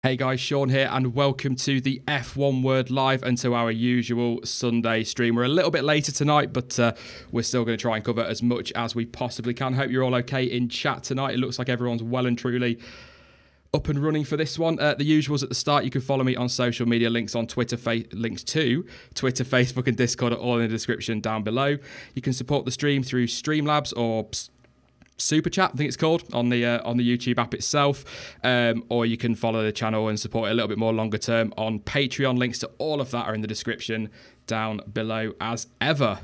Hey guys, Sean here, and welcome to the F1 Word Live and to our usual Sunday stream. We're a little bit later tonight, but we're still going to try and cover as much as we possibly can. Hope you're all okay in chat tonight. It looks like everyone's well and truly up and running for this one. The usuals at the start. You can follow me on social media. Links on Twitter, links to Twitter, Facebook, and Discord are all in the description down below. You can support the stream through Streamlabs or Super Chat, I think it's called, on the YouTube app itself, or you can follow the channel and support it a little bit more longer term on Patreon. Links to all of that are in the description down below as ever.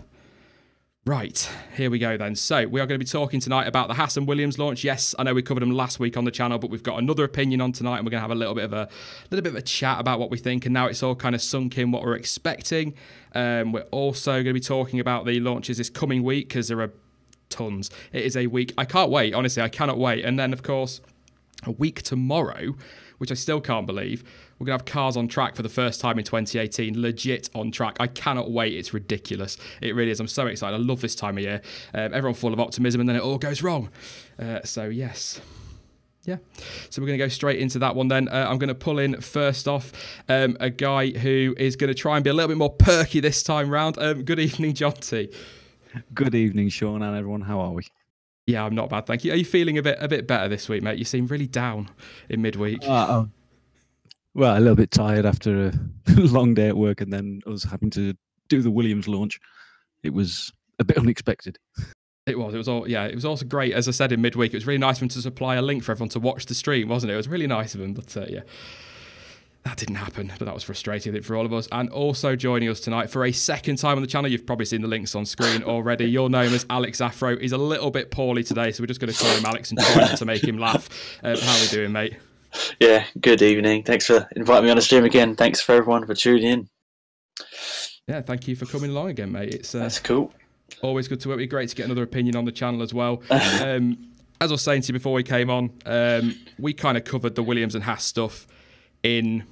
Right, here we go then. So we are going to be talking tonight about the Haas and Williams launch. Yes, I know we covered them last week on the channel, but we've got another opinion on tonight, and we're going to have a little bit of a chat about what we think. And now it's all kind of sunk in what we're expecting. We're also going to be talking about the launches this coming week because there are tons. It is a week. I can't wait. Honestly, I cannot wait. And then, of course, a week tomorrow, which I still can't believe, we're going to have cars on track for the first time in 2018. Legit on track. I cannot wait. It's ridiculous. It really is. I'm so excited. I love this time of year. Everyone full of optimism, and then it all goes wrong. So, yes. Yeah, so we're going to go straight into that one then. I'm going to pull in first off a guy who is going to try and be a little bit more perky this time round. Good evening, John T. Good evening, Sean, and everyone. How are we? Yeah, I'm not bad, thank you. Are you feeling a bit better this week, mate? You seem really down in midweek. Well, a little bit tired after a long day at work, and then us having to do the Williams launch. It was a bit unexpected. It was also great. As I said in midweek, it was really nice of him to supply a link for everyone to watch the stream, wasn't it? It was really nice of him, but yeah. That didn't happen, but that was frustrating, I think, for all of us. And also joining us tonight for a second time on the channel, you've probably seen the links on screen already. You'll know him as Alex Afro. He's a little bit poorly today, so we're just going to call him Alex and try not to make him laugh. How are we doing, mate? Yeah, good evening. Thanks for inviting me on the stream again. Thanks for everyone for tuning in. Yeah, thank you for coming along again, mate. That's cool. Always good to work with you. Great to get another opinion on the channel as well. As I was saying to you before we came on, we kind of covered the Williams and Haas stuff in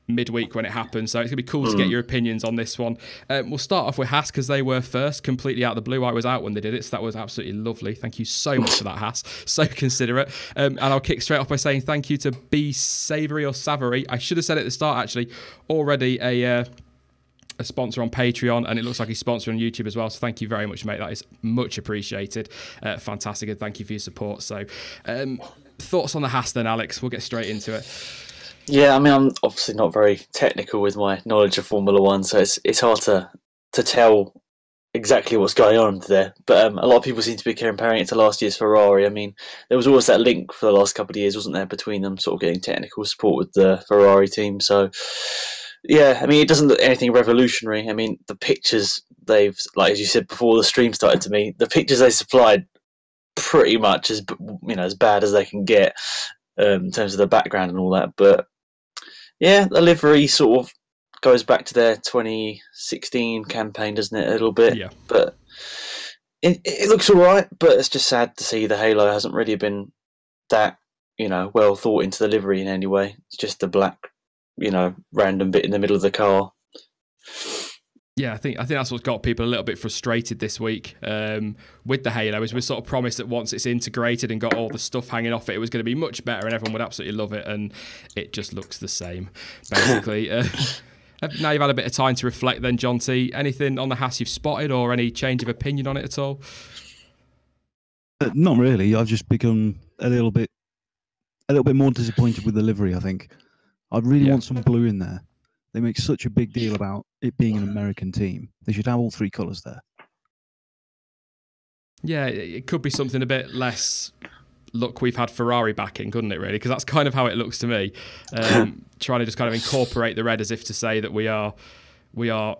midweek when it happened, so it's gonna be cool to get your opinions on this one. We'll start off with Haas because they were first, completely out of the blue. I was out when they did it, so that was absolutely lovely. Thank you so much for that, Haas. So considerate. And I'll kick straight off by saying thank you to B Savory or Savory. I should have said it at the start, actually. Already a sponsor on Patreon, and it looks like he's sponsoring on YouTube as well, so thank you very much, mate. That is much appreciated. Fantastic, and thank you for your support. So thoughts on the Haas then, Alex? We'll get straight into it. Yeah, I mean, I'm obviously not very technical with my knowledge of Formula One, so it's hard to tell exactly what's going on there. But a lot of people seem to be comparing it to last year's Ferrari. I mean, there was always that link for the last couple of years, wasn't there, between them sort of getting technical support with the Ferrari team. So, yeah, I mean, it doesn't look anything revolutionary. I mean, the pictures they've, like as you said before the stream started to me, the pictures they supplied pretty much as bad as they can get in terms of the background and all that. But yeah, the livery sort of goes back to their 2016 campaign, doesn't it, a little bit? Yeah. But it looks all right, but it's just sad to see the halo hasn't really been that, well thought into the livery in any way. It's just the black, random bit in the middle of the car. Yeah, I think that's what's got people a little bit frustrated this week with the Halo, is we're sort of promised that once it's integrated and got all the stuff hanging off it, it was going to be much better and everyone would absolutely love it, and it just looks the same, basically. Now you've had a bit of time to reflect then, John T. Anything on the Haas you've spotted or any change of opinion on it at all? Not really. I've just become a little bit more disappointed with the livery, I think. I really want some blue in there. They make such a big deal about it being an American team. They should have all three colours there. Yeah, it could be something a bit less, look, we've had Ferrari backing, couldn't it, really? Because that's kind of how it looks to me. Trying to just kind of incorporate the red as if to say that we are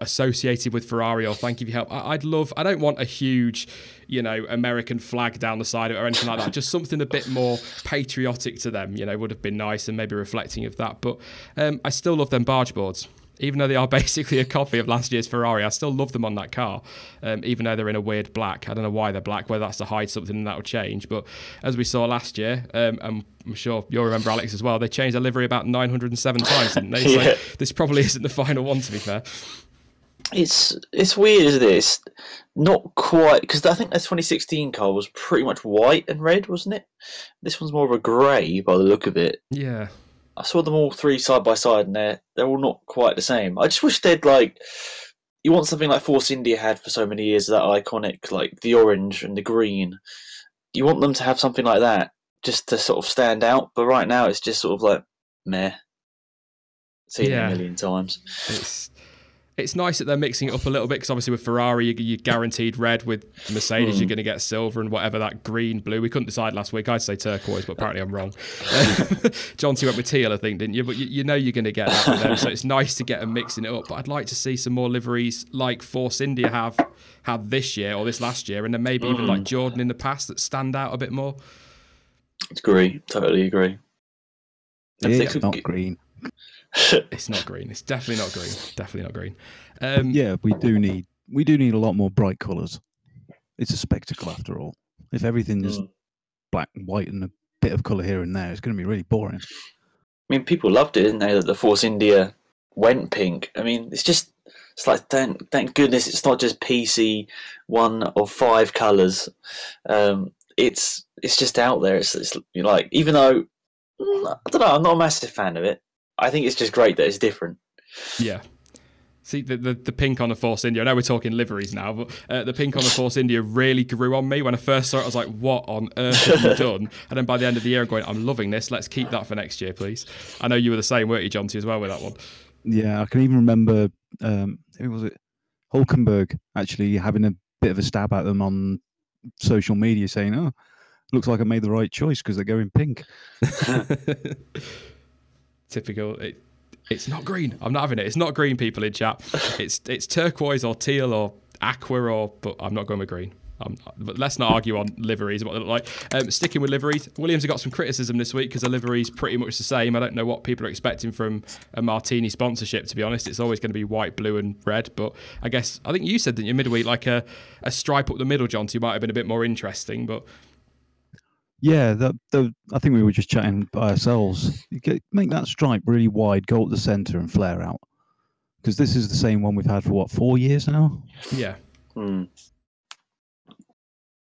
associated with Ferrari, or thank you for your help. I don't want a huge, American flag down the side of it or anything like that. Just something a bit more patriotic to them, would have been nice and maybe reflecting of that. But I still love them barge boards. Even though they are basically a copy of last year's Ferrari, I still love them on that car, even though they're in a weird black. I don't know why they're black, whether that's to hide something and that will change. But as we saw last year, and I'm sure you'll remember, Alex, as well, they changed their livery about 907 times, didn't they? Yeah. So this probably isn't the final one, to be fair. It's weird, isn't it? It's not quite, because I think the 2016 car was pretty much white and red, wasn't it? This one's more of a grey by the look of it. Yeah. I saw them all three side by side, and they're all not quite the same. I just wish they'd like. You want something like Force India had for so many years, that iconic, like the orange and the green. You want them to have something like that just to sort of stand out. But right now, it's just sort of like meh. Seen it a million times. It's nice that they're mixing it up a little bit, because obviously with Ferrari, you're guaranteed red. With Mercedes, you're going to get silver and whatever, that green, blue. We couldn't decide last week. I'd say turquoise, but apparently I'm wrong. John, you went with teal, I think, didn't you? But you know you're going to get that with them, so it's nice to get them mixing it up. But I'd like to see some more liveries like Force India have had this year or this last year, and then maybe even like Jordan in the past that stand out a bit more. Agree. Totally agree. It's not green. It's not green. It's definitely not green. Definitely not green. Yeah, we do need a lot more bright colours. It's a spectacle after all. If everything is black, white, and a bit of colour here and there, it's going to be really boring. I mean, people loved it, didn't they? That the Force India went pink. I mean, it's like thank goodness it's not just PC one of 5 colours. It's just out there. It's like, even though I don't know, I'm not a massive fan of it. I think it's just great that it's different. Yeah. See, the pink on the Force India, I know we're talking liveries now, but the pink on the Force India really grew on me. When I first saw it, I was like, what on earth have you done? And then by the end of the year, I'm going, I'm loving this. Let's keep that for next year, please. I know you were the same, weren't you, Jonty, as well with that one? Yeah, I can even remember, who was it? Hulkenberg actually having a bit of a stab at them on social media saying, oh, looks like I made the right choice because they're going pink. Typical. It's not green. I'm not having it. It's not green, people in chat. It's turquoise or teal or aqua, but I'm not going with green. But let's not argue on liveries and what they look like. Sticking with liveries, Williams have got some criticism this week because the livery's pretty much the same. I don't know what people are expecting from a Martini sponsorship, to be honest. It's always going to be white, blue and red. But I think you said, didn't you, midweek, like a stripe up the middle, Jonty, might have been a bit more interesting, but... Yeah, I think we were just chatting by ourselves. Make that stripe really wide, go up the centre and flare out. Because this is the same one we've had for, 4 years now? Yeah.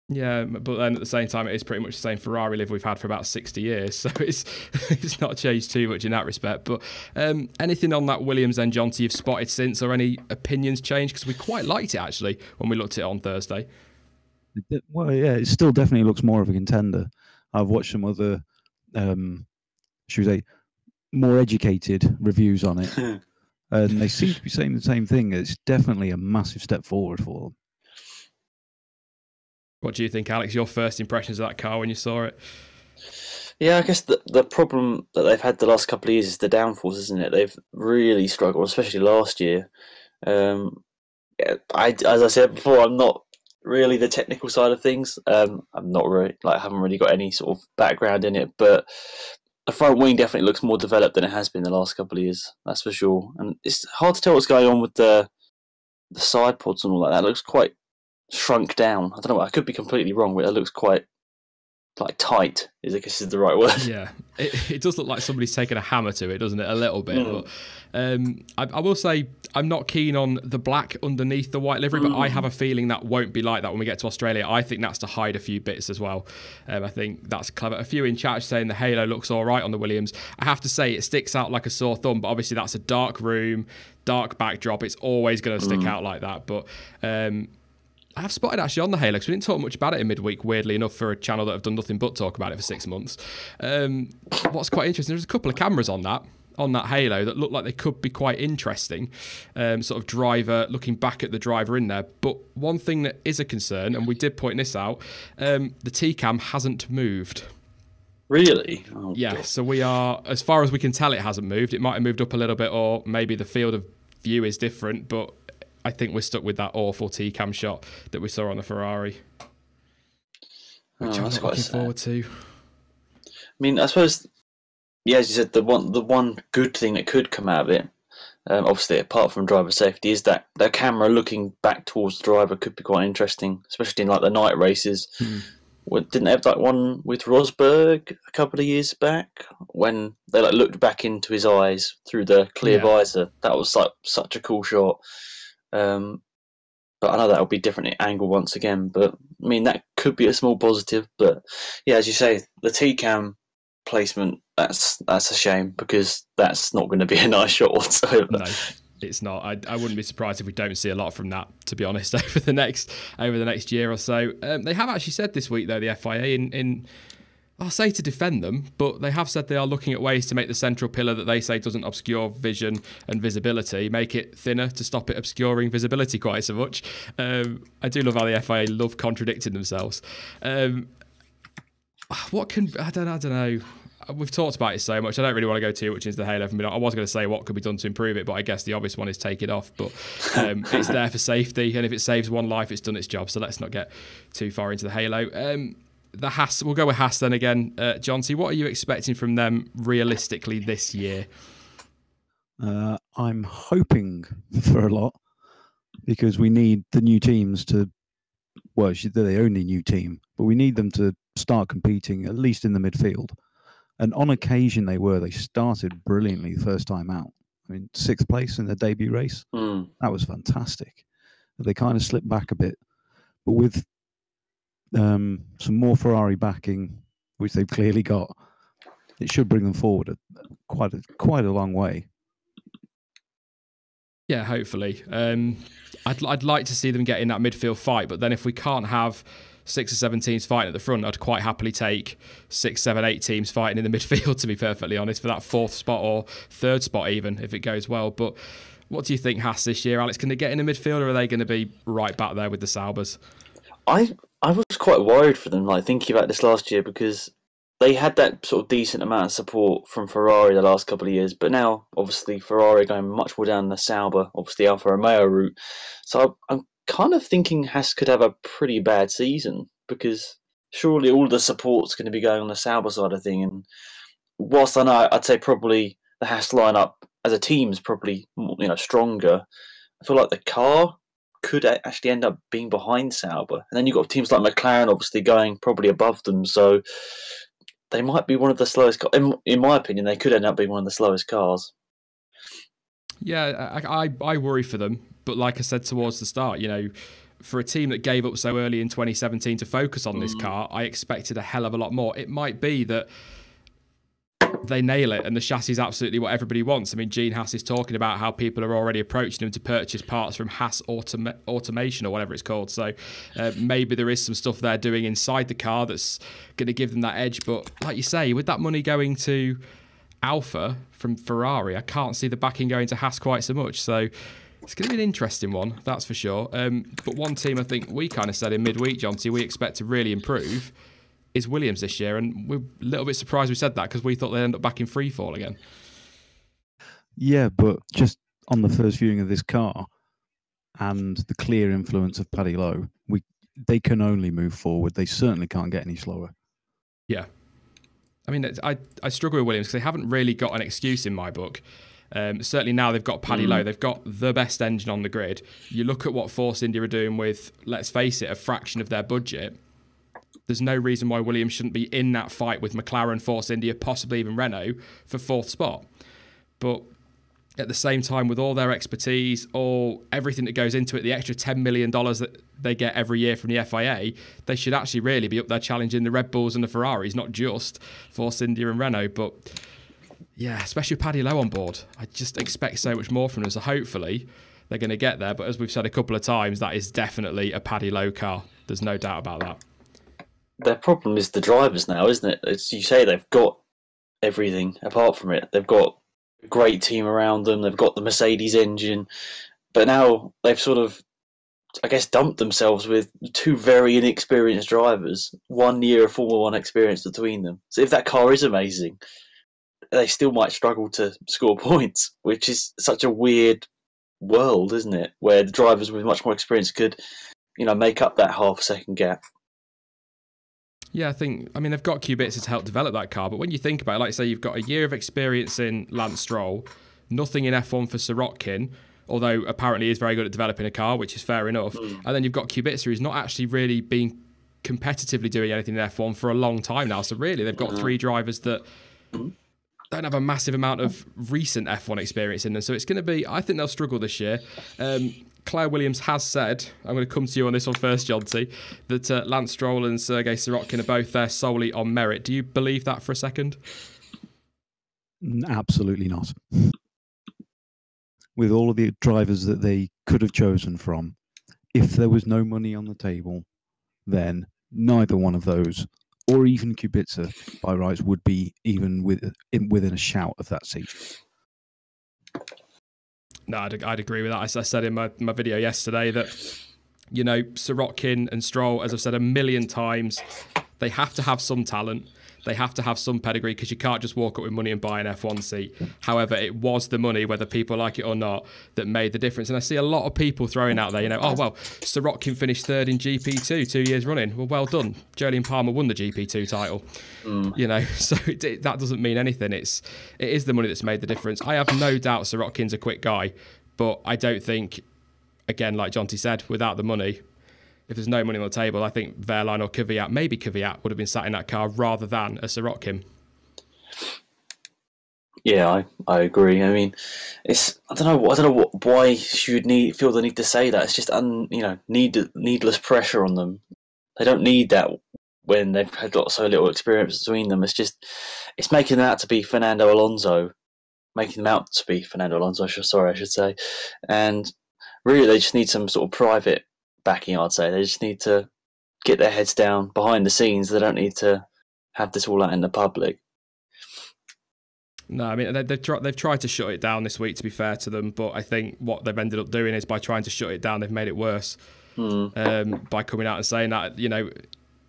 Yeah, but then at the same time, it is pretty much the same Ferrari live we've had for about 60 years. So it's not changed too much in that respect. But anything on that Williams then, Jonty, you've spotted since, or any opinions changed? Because we quite liked it, actually, when we looked at it on Thursday. Well, yeah, it still definitely looks more of a contender. I've watched some other, should we say, more educated reviews on it, and they seem to be saying the same thing. It's definitely a massive step forward for them. What do you think, Alex? Your first impressions of that car when you saw it? Yeah, I guess the problem that they've had the last couple of years is the downforce, isn't it? They've really struggled, especially last year. As I said before, I'm not really the technical side of things. I'm not really, haven't really got any sort of background in it, but the front wing definitely looks more developed than it has been the last couple of years, that's for sure. And it's hard to tell what's going on with the side pods and all that. It looks quite shrunk down. I don't know, I could be completely wrong, but it looks quite tight, I guess is the right word. Yeah, it does look like somebody's taken a hammer to it, doesn't it? A little bit. But I will say I'm not keen on the black underneath the white livery, but I have a feeling that won't be like that when we get to Australia. I think that's to hide a few bits as well. I think that's clever. A few in chat saying the halo looks all right on the Williams. I have to say it sticks out like a sore thumb, but obviously that's a dark room, dark backdrop. It's always going to stick out like that. But I've spotted actually on the halo, because we didn't talk much about it in midweek, weirdly enough, for a channel that have done nothing but talk about it for 6 months. What's quite interesting, there's a couple of cameras on that halo that look like they could be quite interesting, sort of driver, looking back at the driver in there. But one thing that is a concern, and we did point this out, the T-cam hasn't moved. Really? Oh, yeah, God. So we are, as far as we can tell, it hasn't moved. It might have moved up a little bit, or maybe the field of view is different, but I think we're stuck with that awful T-cam shot that we saw on the Ferrari, which I'm not looking forward to. I mean, I suppose, yeah, as you said, the one good thing that could come out of it, obviously apart from driver safety, is that the camera looking back towards the driver could be quite interesting, especially in the night races. Didn't they have one with Rosberg a couple of years back when they looked back into his eyes through the clear visor? That was such a cool shot. But I know that'll be different angle once again. But I mean, that could be a small positive. But yeah, as you say, the T-cam placement that's a shame, because that's not going to be a nice shot whatsoever. No, it's not. I wouldn't be surprised if we don't see a lot from that, to be honest, over the next year or so. They have actually said this week, though, the FIA, in I'll say to defend them, but they have said they are looking at ways to make the central pillar that they say doesn't obscure vision and visibility, make it thinner to stop it obscuring visibility quite so much. I do love how the FIA love contradicting themselves. I don't know. We've talked about it so much. I don't really want to go too much into the halo. I was going to say what could be done to improve it, but I guess the obvious one is take it off. But it's there for safety, and if it saves one life, it's done its job. So let's not get too far into the halo. The Haas, we'll go with Haas then again. John T, what are you expecting from them realistically this year? I'm hoping for a lot, because we need the new teams to, well, they're the only new team, but we need them to start competing, at least in the midfield. And on occasion they started brilliantly the first time out. I mean, 6th place in their debut race. That was fantastic. They kind of slipped back a bit, but with some more Ferrari backing, which they've clearly got, it should bring them forward quite a long way. Yeah, hopefully. I'd like to see them get in that midfield fight, but then if we can't have 6 or 7 teams fighting at the front, I'd quite happily take 6, 7, 8 teams fighting in the midfield, to be perfectly honest, for that 4th spot or 3rd spot even, if it goes well. But what do you think, Haas, this year? Alex, can they get in the midfield, or are they going to be right back there with the Saubers? I was quite worried for them, like, thinking about this last year, because they had that sort of decent amount of support from Ferrari the last couple of years, but now obviously Ferrari going much more down the Sauber, obviously Alfa Romeo route. So I'm kind of thinking Haas could have a pretty bad season, because surely all the support's going to be going on the Sauber side of thing. And whilst I know, I'd say probably the Haas lineup as a team is probably, stronger, I feel like the car could actually end up being behind Sauber. And then you've got teams like McLaren obviously going probably above them, so they might be one of the slowest cars. In my opinion, they could end up being one of the slowest cars. Yeah, I worry for them. But like I said towards the start, for a team that gave up so early in 2017 to focus on this car, I expected a hell of a lot more. It might be that they nail it and the chassis is absolutely what everybody wants. I mean, Gene Haas is talking about how people are already approaching him to purchase parts from Haas Automation or whatever it's called. So maybe there is some stuff they're doing inside the car that's going to give them that edge. But like you say, with that money going to Alfa from Ferrari, I can't see the backing going to Haas quite so much. So it's going to be an interesting one, that's for sure. But one team I think we kind of said in midweek, John T, we expect to really improve is Williams this year, and we're a little bit surprised we said that, because we thought they'd end up back in free fall again. Yeah, but just on the first viewing of this car and the clear influence of Paddy Lowe, they can only move forward. They certainly can't get any slower. Yeah. I mean, I struggle with Williams because they haven't really got an excuse in my book. Certainly now they've got Paddy Lowe, they've got the best engine on the grid. You look at what Force India are doing with, let's face it, a fraction of their budget. There's no reason why Williams shouldn't be in that fight with McLaren, Force India, possibly even Renault for 4th spot. But at the same time, with all their expertise, everything that goes into it, the extra $10 million that they get every year from the FIA, they should actually really be up there challenging the Red Bulls and the Ferraris, not just Force India and Renault. But yeah, especially with Paddy Lowe on board, I just expect so much more from them. So hopefully they're going to get there. But as we've said a couple of times, that is definitely a Paddy Lowe car. There's no doubt about that. Their problem is the drivers now, isn't it? As you say, they've got everything apart from it. They've got a great team around them. They've got the Mercedes engine. But now they've sort of, I guess, dumped themselves with 2 very inexperienced drivers, 1 year of Formula 1 experience between them. So if that car is amazing, they still might struggle to score points, which is such a weird world, isn't it? Where the drivers with much more experience could, make up that half a second gap. Yeah, they've got Kubica to help develop that car, but when you think about it, like say you've got a year of experience in Lance Stroll, nothing in F1 for Sirotkin, although apparently he's very good at developing a car, which is fair enough. And then you've got Kubica, who's not actually really been competitively doing anything in F1 for a long time now. So really, they've got 3 drivers that don't have a massive amount of recent F1 experience in them. So it's going to be, I think they'll struggle this year. Claire Williams has said, I'm going to come to you on this one first, John T, that Lance Stroll and Sergei Sirotkin are both there solely on merit. Do you believe that for a second? Absolutely not. With all of the drivers that they could have chosen from, if there was no money on the table, then neither one of those, or even Kubica, by rights, would be even within a shout of that seat. No, I'd agree with that. As I said in my video yesterday that, you know, Sirotkin and Stroll, as I've said a million times, they have to have some talent. They have to have some pedigree, because you can't just walk up with money and buy an F1 seat. However, it was the money, whether people like it or not, that made the difference. And I see a lot of people throwing out there, you know, oh, well, Sirotkin finished third in GP2 2 years running. Well done. Jolyon Palmer won the GP2 title. You know, so that doesn't mean anything. It is the money that's made the difference. I have no doubt Sirotkin's a quick guy, but I don't think, again, like Jonty said, without the money, if there's no money on the table, I think Wehrlein or Kvyat, maybe Kvyat, would have been sat in that car rather than a Sirotkin. Yeah, I agree. I mean, I don't know why you would feel the need to say that. It's just needless pressure on them. They don't need that when they've had so little experience between them. It's making them out to be Fernando Alonso, I should say, and really they just need some sort of private backing, I'd say. They just need to get their heads down behind the scenes. They don't need to have this all out in the public. No, I mean, they've tried to shut it down this week, to be fair to them, but I think what they've ended up doing is by trying to shut it down, they've made it worse by coming out and saying that, you know,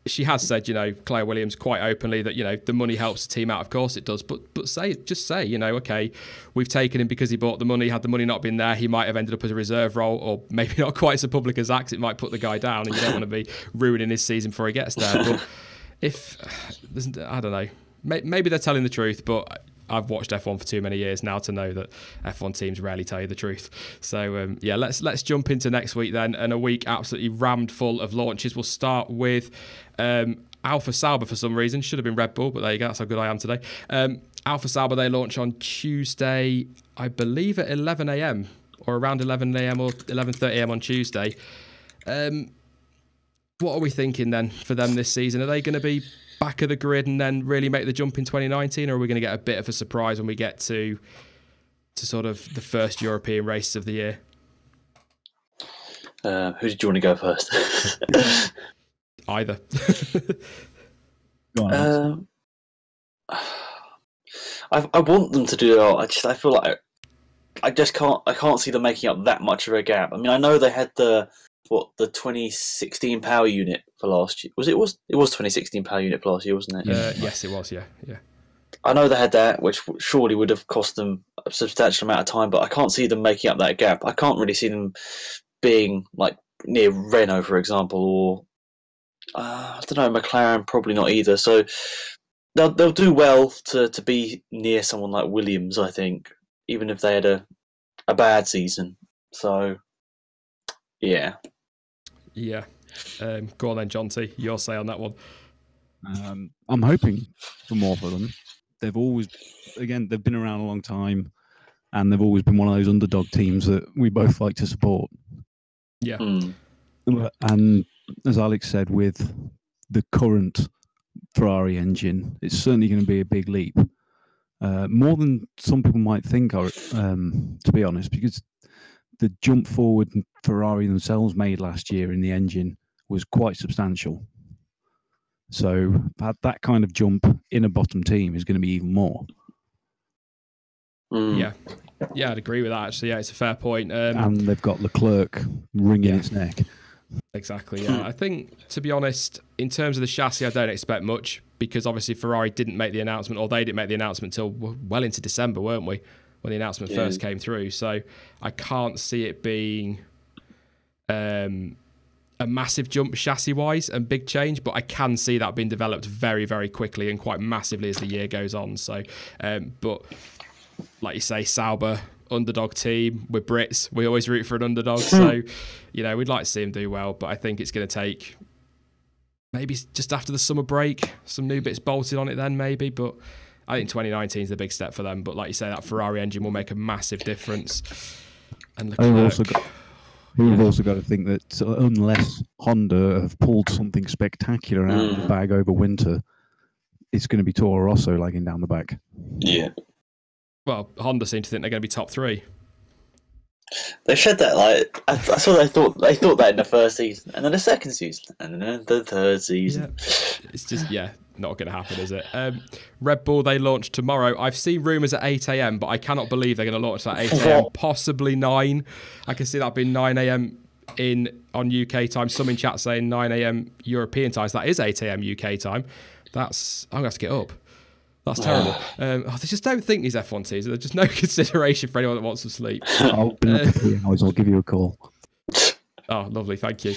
she has said, you know, Claire Williams quite openly that, you know, the money helps the team out. Of course it does. But just say, you know, okay, we've taken him because he bought the money. Had the money not been there, he might have ended up as a reserve role, or maybe not quite so public as that, 'cause it might put the guy down, and you don't want to be ruining his season before he gets there. But I don't know, maybe they're telling the truth, but I've watched F1 for too many years now to know that F1 teams rarely tell you the truth. So yeah, let's jump into next week then, and a week absolutely rammed full of launches. We'll start with Alpha Sauber for some reason. Should have been Red Bull, but there you go. That's how good I am today. Alpha Sauber, they launch on Tuesday, I believe at 11 a.m. or around 11 a.m. or 11:30 a.m. on Tuesday. What are we thinking then for them this season? Are they going to be back of the grid and then really make the jump in 2019, or are we going to get a bit of a surprise when we get to sort of the first European race of the year? Who did you want to go first? Either. I want them to do it. I feel like I can't see them making up that much of a gap. I mean, I know they had the 2016 power unit for last year. It was 2016 power unit for last year, wasn't it? Yes, it was. Yeah. I know they had that, which surely would have cost them a substantial amount of time, but I can't see them making up that gap. I can't really see them being like near Renault, for example, or I don't know, McLaren, probably not either. So they'll do well to be near someone like Williams, I think, even if they had a bad season. So yeah. Yeah. Go on then, Jonty. Your say on that one. I'm hoping for more for them. They've been around a long time, and they've always been one of those underdog teams that we both like to support. Yeah. And as Alex said, with the current Ferrari engine, it's certainly going to be a big leap. More than some people might think, to be honest, because the jump forward Ferrari themselves made last year in the engine was quite substantial. So that kind of jump in a bottom team is going to be even more. Yeah, I'd agree with that, actually. Yeah, it's a fair point. And they've got Leclerc wringing its neck. Exactly, yeah. I think, to be honest, in terms of the chassis, I don't expect much, because obviously Ferrari didn't make the announcement, or they didn't make the announcement until well into December, weren't we? When the announcement first came through. So I can't see it being a massive jump chassis-wise and big change, but I can see that being developed very, very quickly and quite massively as the year goes on. So, but like you say, Sauber, underdog team, we're Brits, we always root for an underdog. So, you know, we'd like to see them do well, but I think it's going to take maybe just after the summer break, some new bits bolted on it then maybe, but I think 2019 is the big step for them. But like you say, that Ferrari engine will make a massive difference. And we've also got to think that unless Honda have pulled something spectacular out of the bag over winter, it's going to be Toro Rosso lagging down the back. Yeah. Well, Honda seem to think they're going to be top 3. They said that, like, I saw they thought that in the first season, and then the second season, and then the third season. Yeah. It's just, not going to happen, is it? Red Bull, they launch tomorrow. I've seen rumours at 8 a.m, but I cannot believe they're going to launch at 8 a.m, possibly 9. I can see that being 9 a.m. on UK time. Some in chat saying 9 a.m. European time, so that is 8 a.m. UK time. I'm going to have to get up. That's terrible. They just don't think these F1 teams. There's just no consideration for anyone that wants to sleep. I'll be up for 3 hours. I'll give you a call. Oh, lovely. Thank you.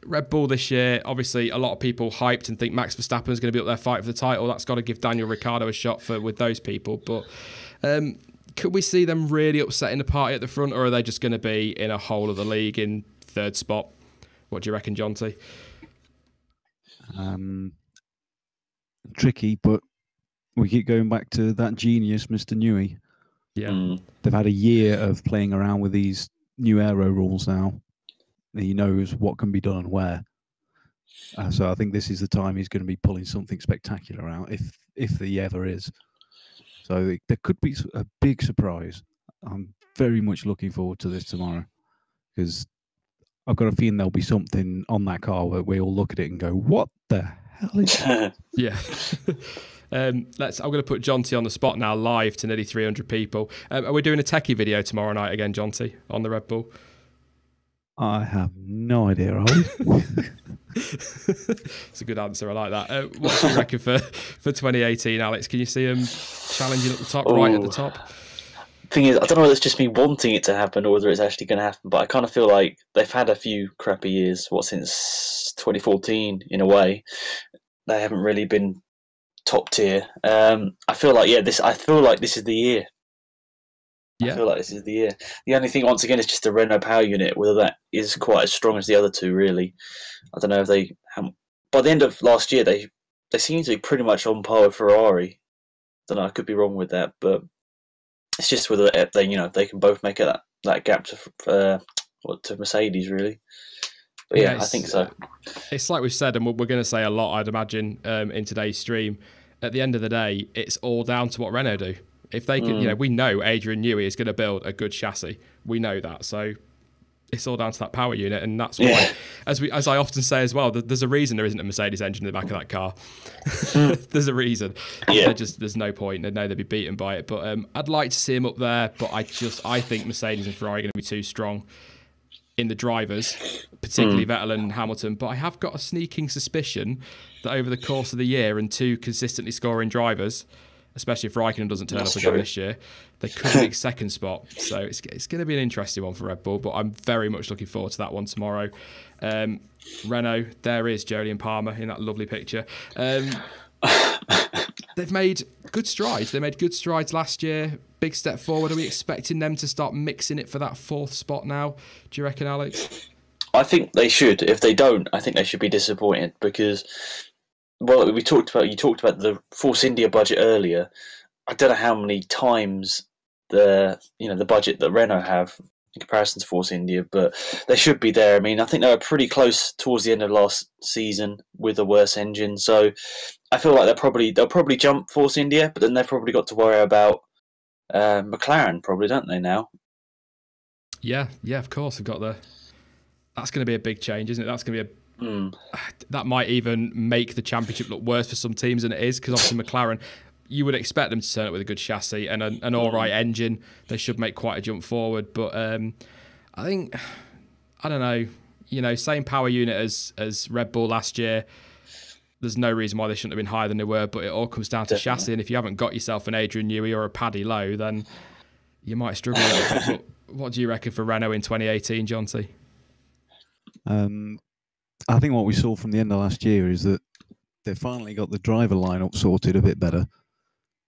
Red Bull this year, obviously a lot of people hyped and think Max Verstappen is going to be up there fighting for the title. That's got to give Daniel Ricciardo a shot with those people. But could we see them really upsetting the party at the front, or are they just going to be in a whole of the league in 3rd spot? What do you reckon, Jonty? Tricky, but we keep going back to that genius, Mr. Newey. Yeah. They've had a year of playing around with these new aero rules now. He knows what can be done and where. So I think this is the time he's going to be pulling something spectacular out, if he ever is. So there could be a big surprise. I'm very much looking forward to this tomorrow, because I've got a feeling there'll be something on that car where we all look at it and go, what the hell is that? Yeah. I'm going to put Jonty on the spot now, live to nearly 300 people. Are we doing a techie video tomorrow night again, Jonty, on the Red Bull? I have no idea, are we? It's a good answer. I like that. What do you reckon for 2018, Alex? Can you see him challenging at the top, right at the top? Thing is, I don't know whether it's just me wanting it to happen or whether it's actually going to happen, but I kind of feel like they've had a few crappy years, since 2014 in a way. They haven't really been top tier. I feel like this is the year. Yeah. I feel like this is the year. The only thing, once again, is just the Renault power unit, whether that is quite as strong as the other two, really. I don't know if they... By the end of last year, they seem to be pretty much on par with Ferrari. I don't know, I could be wrong with that, but it's just whether they can both make that gap to Mercedes, really. But yeah, I think so. It's like we've said, and we're going to say a lot, I'd imagine, in today's stream. At the end of the day, it's all down to what Renault do. If they can, we know Adrian Newey is going to build a good chassis. We know that. So it's all down to that power unit. And that's why, as I often say as well, there's a reason there isn't a Mercedes engine in the back of that car. There's a reason. Yeah. There's no point. They know they'd be beaten by it. But I'd like to see him up there. But I think Mercedes and Ferrari are going to be too strong in the drivers, particularly Vettel and Hamilton. But I have got a sneaking suspicion that over the course of the year, and 2 consistently scoring drivers, especially if Raikkonen doesn't turn up again this year, they could make 2nd spot. So it's going to be an interesting one for Red Bull, but I'm very much looking forward to that one tomorrow. Renault, there is Jolyon Palmer in that lovely picture. They've made good strides. They made good strides last year. Big step forward. Are we expecting them to start mixing it for that 4th spot now? Do you reckon, Alex? I think they should. If they don't, I think they should be disappointed, because... Well, you talked about the Force India budget earlier. I don't know how many times the budget that Renault have in comparison to Force India, but they should be there. I mean, I think they were pretty close towards the end of last season with a worse engine. So I feel like they'll probably jump Force India, but then they've probably got to worry about McLaren, probably, don't they now? Yeah, of course. We've got that's going to be a big change, isn't it? That's going to be that might even make the championship look worse for some teams than it is, because obviously McLaren, you would expect them to turn up with a good chassis and an all right engine. They should make quite a jump forward, but I think, I don't know, same power unit as Red Bull last year. There's no reason why they shouldn't have been higher than they were, but it all comes down to chassis, and if you haven't got yourself an Adrian Newey or a Paddy Lowe, then you might struggle a little bit. But what do you reckon for Renault in 2018, Jonty? I think what we saw from the end of last year is that they've finally got the driver lineup sorted a bit better.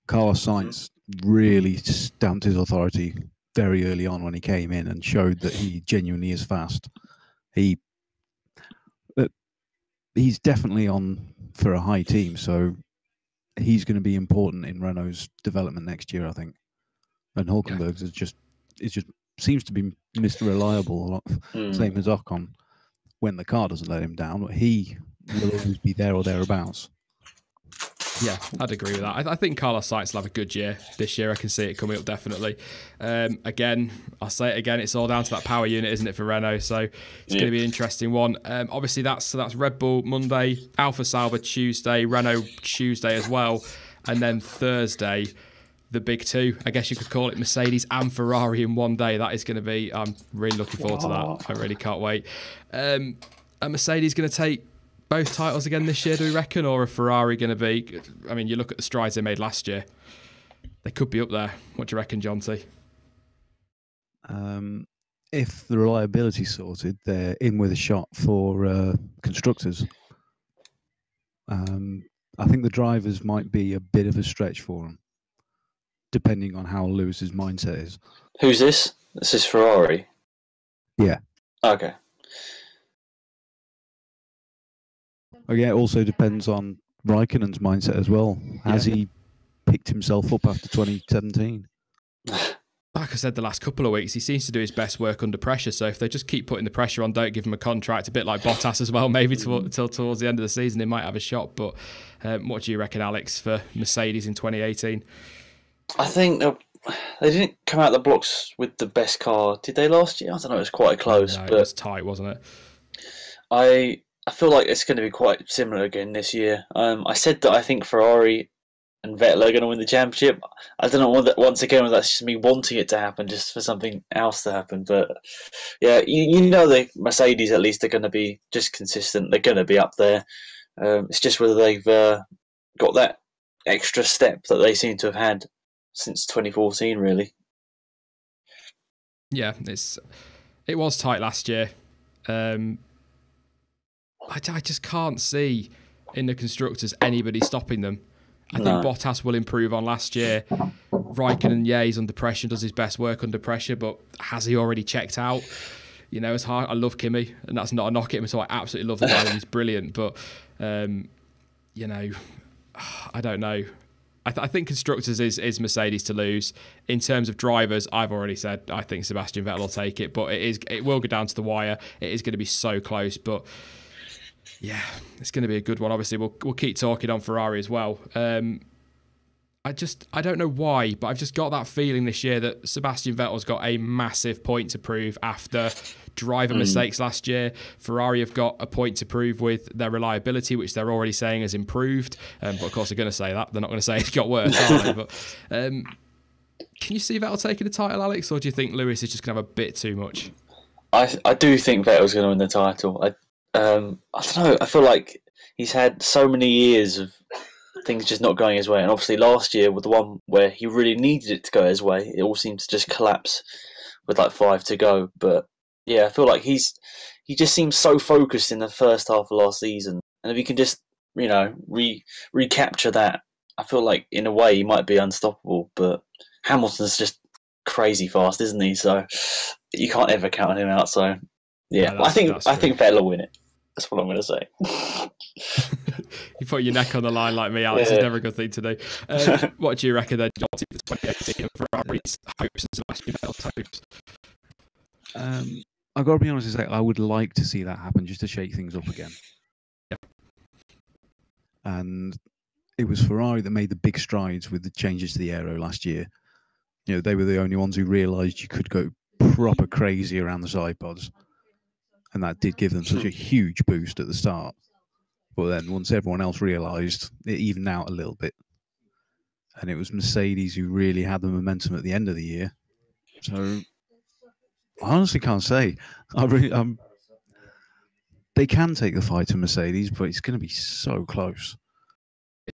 Carlos Sainz really stamped his authority very early on when he came in and showed that he genuinely is fast. He's definitely on for a high team, so he's going to be important in Renault's development next year, I think. And Hulkenberg is just seems to be Mr. Reliable a lot, same as Ocon. When the car doesn't let him down, but he will always be there or thereabouts. Yeah, I'd agree with that. I think Carlos Sainz will have a good year this year. I can see it coming up definitely. Again, I'll say it again. It's all down to that power unit, isn't it, for Renault? So it's going to be an interesting one. Obviously, that's Red Bull Monday, Alfa Sauber Tuesday, Renault Tuesday as well, and then Thursday, the big two. I guess you could call it Mercedes and Ferrari in one day. That is going to be. I'm really looking forward to that. I really can't wait. Are Mercedes going to take both titles again this year, do we reckon, or are Ferrari going to be? I mean, you look at the strides they made last year; they could be up there. What do you reckon, John T? If the reliability's sorted, they're in with a shot for constructors. I think the drivers might be a bit of a stretch for them, depending on how Lewis's mindset is. Who's this? This is Ferrari. Yeah. Okay. Yeah, it also depends on Raikkonen's mindset as well. Has he picked himself up after 2017? Like I said, the last couple of weeks, he seems to do his best work under pressure. So if they just keep putting the pressure on, don't give him a contract, a bit like Bottas as well, maybe till towards the end of the season, he might have a shot. But what do you reckon, Alex, for Mercedes in 2018? I think they didn't come out the blocks with the best car, did they, last year? I don't know, it was quite close. No, but it was tight, wasn't it? I feel like it's going to be quite similar again this year. I said that I think Ferrari and Vettel are going to win the championship. I don't know whether, once again, whether that's just me wanting it to happen, just for something else to happen. But yeah, you know the Mercedes at least are going to be just consistent. They're going to be up there. It's just whether they've got that extra step that they seem to have had since 2014, really. Yeah, it was tight last year. I just can't see in the constructors anybody stopping them. I think Bottas will improve on last year. Raikkonen, he's under pressure, does his best work under pressure, but has he already checked out? You know, it's hard. I love Kimi, and that's not a knock at him, so I absolutely love the guy, and he's brilliant. But, you know, I don't know. I think constructors is Mercedes to lose. In terms of drivers, I've already said I think Sebastian Vettel will take it, but it will go down to the wire. It is going to be so close, but yeah, it's going to be a good one. Obviously, we'll keep talking on Ferrari as well. I don't know why, but I've just got that feeling this year that Sebastian Vettel's got a massive point to prove after driver mistakes last year. Ferrari have got a point to prove with their reliability, which they're already saying has improved. But of course, they're going to say that. They're not going to say it's got worse, are they? But can you see Vettel taking the title, Alex, or do you think Lewis is just going to have a bit too much? I do think Vettel's going to win the title. I don't know. I feel like he's had so many years of things just not going his way, and obviously last year with the one where he really needed it to go his way, it all seemed to just collapse with like 5 to go. But yeah, I feel like he just seems so focused in the first half of last season, and if he can just recapture that, I feel like in a way he might be unstoppable. But Hamilton's just crazy fast, isn't he? So you can't ever count him out. So yeah, I think Vettel will win it. That's what I'm going to say. You put your neck on the line like me, Alex. It's never a good thing to do. What do you reckon then, John, for 2018 and Ferrari's hopes and Sebastian Vettel's hopes? I've got to be honest and say I would like to see that happen just to shake things up again. Yeah. And it was Ferrari that made the big strides with the changes to the aero last year. You know, they were the only ones who realised you could go proper crazy around the side pods. And that did give them such a huge boost at the start. But then once everyone else realised, it evened out a little bit. And it was Mercedes who really had the momentum at the end of the year. So I honestly can't say. They can take the fight to Mercedes, but it's going to be so close.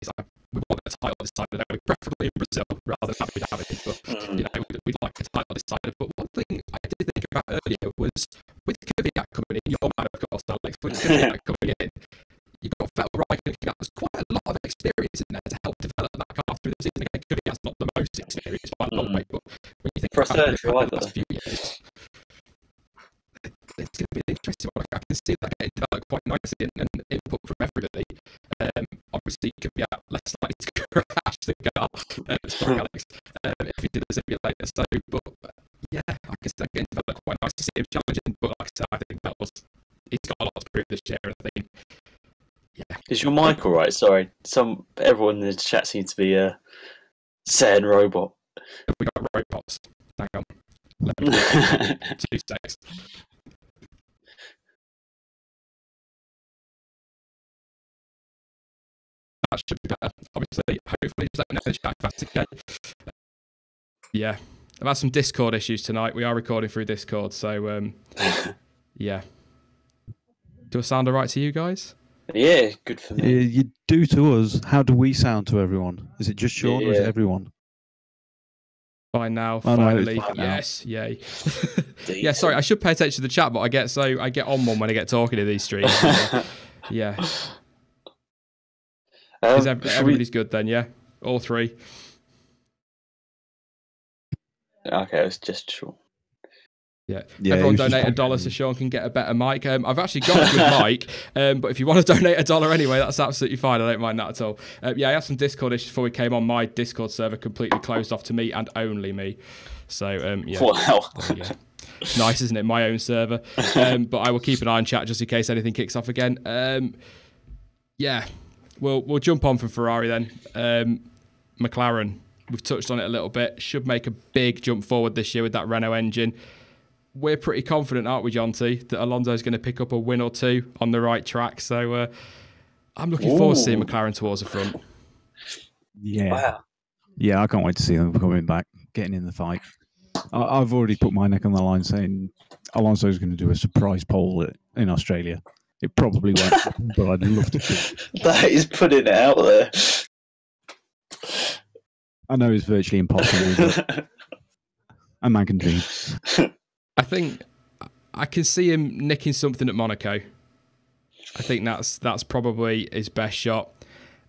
It's like we want a title decided, preferably in Brazil rather than having it. But you know, we'd like a title decided. But one thing I did think about earlier was with Kvyat coming in, your man, of course, Alex, with Kvyat coming in, you've got Vettel, Raikkonen. There's quite a lot of experience in there to help develop that car through the season. Again, Kvyat's not the most experienced by a long way, but when you think for a third driver the last few years, it's going to be an interesting one. I can see that getting developed quite nicely and input from everybody. Obviously, Kvyat less likely to crash the car, sorry, Alex, if he did a simulator. So, but yeah, I guess that getting developed quite nice to see him challenging. But like I said, I think he's got a lot to prove this year. I think, Is your mic all right? Sorry, everyone in the chat seems to be saying robot. We got robots. Hang on. Let me 2 seconds. That should be better. Obviously, hopefully, just let me know in the chat if that's okay. Yeah, I've had some Discord issues tonight. We are recording through Discord, so yeah. Do I sound all right to you guys? Yeah, good for me. You do to us. How do we sound to everyone? Is it just Sean or is it everyone? Fine now, Oh, finally. no, Yes, yay. Yeah, sorry, I should pay attention to the chat, but I get on one when I get talking to these streams. Yeah. Everybody's good then, yeah? All 3. Okay, I was just sure. Yeah. Everyone donate $1 so Sean can get a better mic. I've actually got a good mic, but if you want to donate $1 anyway, that's absolutely fine. I don't mind that at all. Yeah, I had some Discord issues before we came on. My Discord server completely closed off to me and only me. So, yeah. Wow. Nice, isn't it? My own server. But I will keep an eye on chat just in case anything kicks off again. Yeah, we'll jump on from Ferrari then. McLaren, we've touched on it a little bit. Should make a big jump forward this year with that Renault engine. We're pretty confident, aren't we, Jonty, that Alonso's going to pick up a win or 2 on the right track. So I'm looking forward to seeing McLaren towards the front. Yeah. Wow. Yeah, I can't wait to see them coming back, getting in the fight. I've already put my neck on the line saying Alonso's going to do a surprise pole in Australia. It probably won't, but I'd love to see it. That is putting it out there. I know it's virtually impossible, but a man can dream. I think I can see him nicking something at Monaco. I think that's probably his best shot,